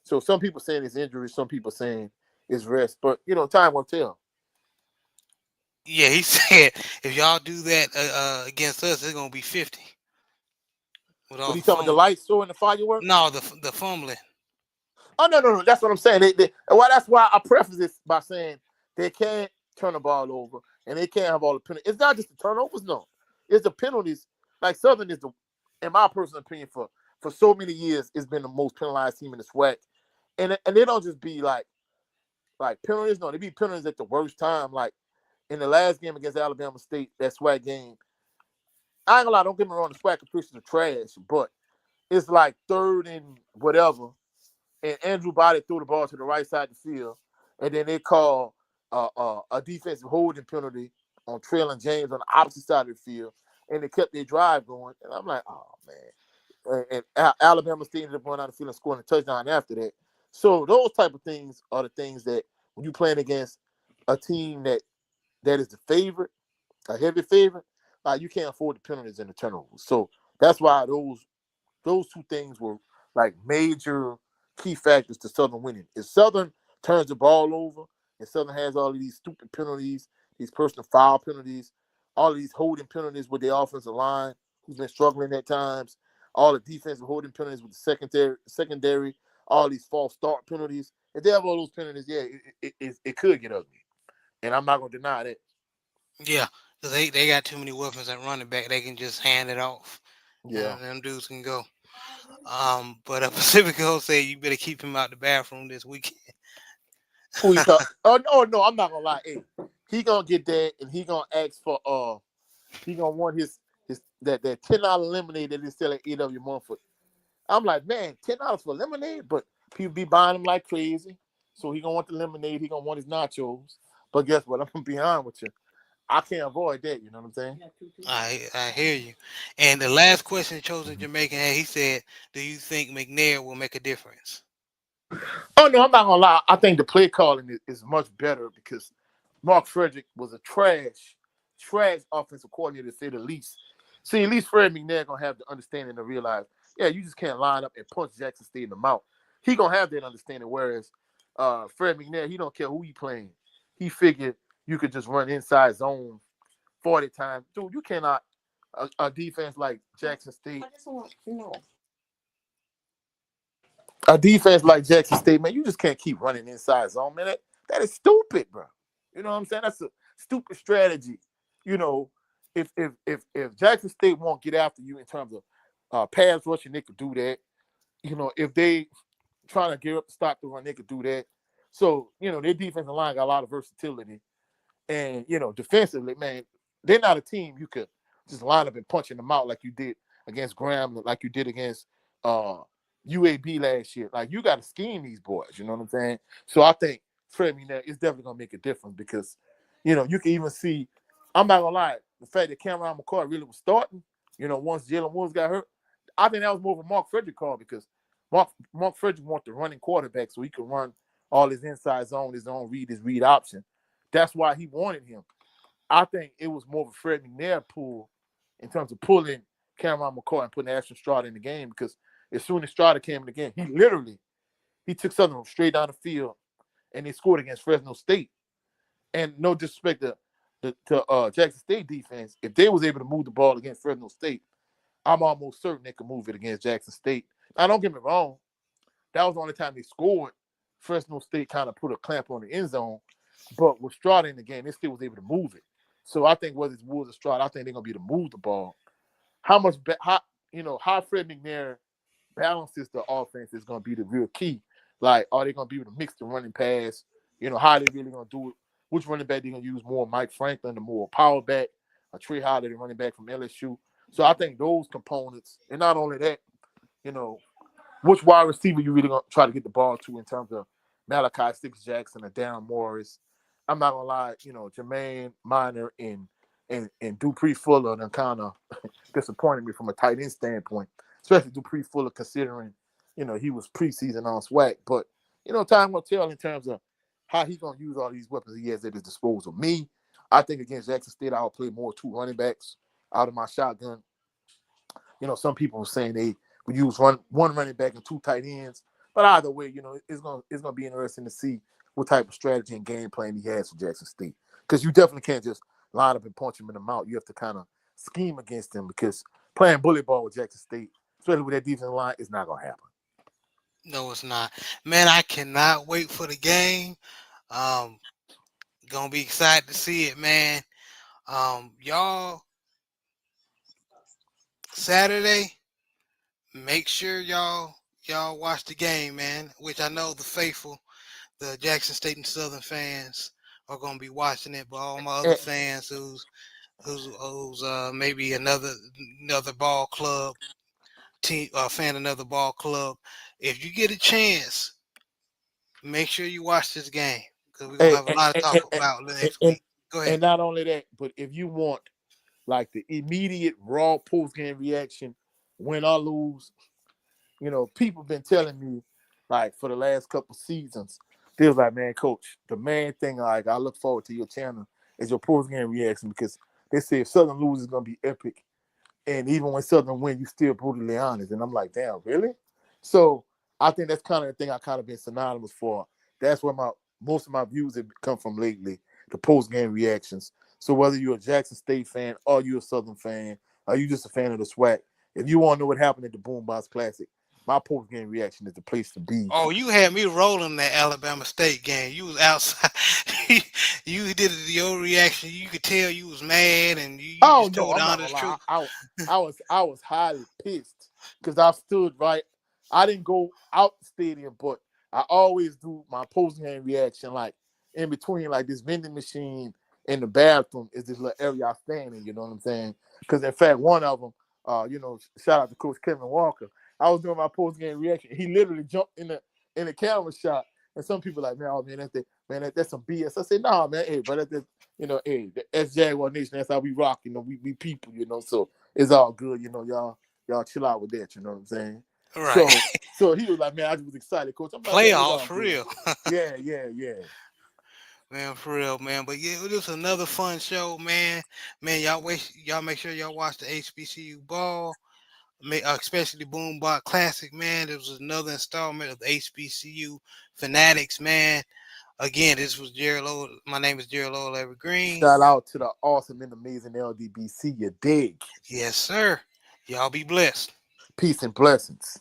So some people saying it's injury, some people saying it's rest, but time will tell. Yeah, he said if y'all do that against us, it's gonna be 50 with What all are you the talking about? The fumbling. lights show and the fireworks? No, the fumbling. Oh no. That's what I'm saying. Well, that's why I preface this by saying they can't turn the ball over and they can't have all the penalties. It's not just the turnovers, no. It's the penalties. Like Southern is in my personal opinion, for so many years, it's been the most penalized team in the SWAC. And they don't just be like penalties, no, they be penalties at the worst time. Like in the last game against Alabama State, that SWAC game. I ain't gonna lie, don't get me wrong, the SWAC officials are trash, but it's like third and whatever, and Andrew Body threw the ball to the right side of the field, and then they call a defensive holding penalty on Traylon James on the opposite side of the field, and they kept their drive going. And I'm like, oh man. And Alabama State ended up going out the field and scoring a touchdown after that. So those type of things are the things that when you're playing against a team that is the favorite, a heavy favorite, like you can't afford the penalties and the turnovers. So that's why those two things were like major key factors to Southern winning. If Southern turns the ball over and Southern has all of these stupid penalties, these personal foul penalties, all of these holding penalties with the offensive line, who's been struggling at times, all the defensive holding penalties with the secondary, all these false start penalties. If they have all those penalties, yeah, it could get ugly. And I'm not going to deny that. Yeah, because they got too many weapons at running back. They can just hand it off, Yeah. and them dudes can go. But Pacifico said you better keep him out the bathroom this weekend. Who he talk? Oh no, I'm not gonna lie. Hey, he gonna get that, and he gonna ask for he gonna want his that $10 lemonade that they sell at EW Mumford. I'm like, man, $10 for lemonade, but people be buying them like crazy. So he gonna want the lemonade. He gonna want his nachos. But guess what? I'm gonna be honest with you. I can't avoid that. You know what I'm saying? I hear you. And the last question chosen Jamaican had, he said, "Do you think McNair will make a difference?" Oh no, I'm not gonna lie. I think the play calling is much better because Mark Frederick was a trash offensive coordinator to say the least. See, at least Fred McNair gonna have the understanding to realize, yeah, you just can't line up and punch Jackson State in the mouth. He gonna have that understanding. Whereas Fred McNair, he don't care who he playing. He figured you could just run inside zone 40 times. Dude, you cannot a defense like Jackson State. A defense like Jackson State, man, you just can't keep running inside zone, man. That is stupid, bro. You know what I'm saying? That's a stupid strategy. You know, if Jackson State won't get after you in terms of pass rushing, they could do that. If they trying to get up to stop the run, they could do that. So, their defensive line got a lot of versatility. And, defensively, man, they're not a team you could just line up and punch in them out like you did against Graham, like you did against UAB last year. Like, you got to scheme these boys, you know what I'm saying? So I think Fred Menet is definitely going to make a difference because, you can even see, I'm not going to lie, the fact that Cameron McCoy really was starting, once Jalen Woods got hurt, I think that was more of a Mark Frederick call because Mark Frederick wanted the running quarterback so he could run all his inside zone, his own his read option. That's why he wanted him. I think it was more of a Fred McNair pull in terms of pulling Cameron McCoy and putting Ashton Strada in the game because as soon as Strada came in the game, he took Southern straight down the field and they scored against Fresno State. And no disrespect to Jackson State defense, if they was able to move the ball against Fresno State, I'm almost certain they could move it against Jackson State. Now, don't get me wrong. That was the only time they scored. Fresno State kind of put a clamp on the end zone. But with Strada in the game, they still was able to move it. So I think whether it's Woods or Strada, I think they're gonna be able to move the ball. How Fred McNair balances the offense is gonna be the real key. Like, are they gonna be able to mix the running pass? How are they really gonna do it which running back they're gonna use more, Mike Franklin, the more power back, a Trey Holiday, the running back from LSU. So I think those components, and not only that, you know, which wide receiver you really gonna try to get the ball to in terms of Malachi Six Jackson or Darren Morris. I'm not gonna lie, Jermaine Minor and Dupree Fuller then kind of disappointed me from a tight end standpoint, especially Dupree Fuller considering, he was preseason on SWAC. But, time will tell in terms of how he's gonna use all these weapons he has at his disposal. Me, I think against Jackson State, I'll play more two running backs out of my shotgun. Some people were saying they would use one running back and two tight ends. But either way, it's gonna be interesting to see what type of strategy and game plan he has for Jackson State. Because you definitely can't just line up and punch him in the mouth. You have to kind of scheme against him because playing bully ball with Jackson State, especially with that defensive line, is not gonna happen. No, it's not. Man, I cannot wait for the game. Gonna be excited to see it, man. Y'all Saturday, make sure y'all watch the game, man. Which I know the faithful, the Jackson State and Southern fans are gonna be watching it, but all my other And, fans who's maybe another ball club team fan, another ball club, if you get a chance, make sure you watch this game because we're gonna and, have a lot of talk about next and, week. Go ahead. and not only that, but if you want like the immediate raw post game reaction, win or lose, people been telling me, like, for the last couple seasons, they was like, man, coach, the main thing, like, I look forward to your channel is your post game reaction because they say if Southern loses, it's gonna be epic, and even when Southern win, you still brutally honest. And I'm like, damn, really? So I think that's kind of the thing I kind of been synonymous for. That's where most of my views have come from lately, the post game reactions. So whether you're a Jackson State fan or you're a Southern fan, or you just a fan of the SWAC, if you want to know what happened at the BoomBox Classic, my post game reaction is the place to be. Oh, you had me rolling that Alabama State game. You was outside. You did your reaction. You could tell you was mad, and you Oh just no, told the I'm not gonna honest lie. truth. I was highly pissed because I stood right. I didn't go out the stadium, but I always do my post game reaction like in between, like this vending machine in the bathroom is this little area I stand in. You know what I'm saying? Because in fact, one of them, shout out to Coach Kevin Walker. I was doing my post game reaction. He literally jumped in the camera shot, and some people like, man, oh man, that's some BS. I said, nah, man, hey, but hey, that's Jaguar Nation. That's how we rock. We people. So it's all good. Y'all chill out with that. You know what I'm saying? Right. So he was like, man, I just was excited, coach. I'm like, man, it's Playoffs all for good. real. Yeah. Man, for real, man. But yeah, it was another fun show, man. Man, y'all make sure y'all watch the HBCU ball. Especially the BoomBox Classic, man. It was another installment of the HBCU Fanatics, man. Again, this was Gerald Lowell. My name is Gerald Lowell Evergreen. Shout out to the awesome and amazing LDBC. You dig? Yes, sir. Y'all be blessed. Peace and blessings.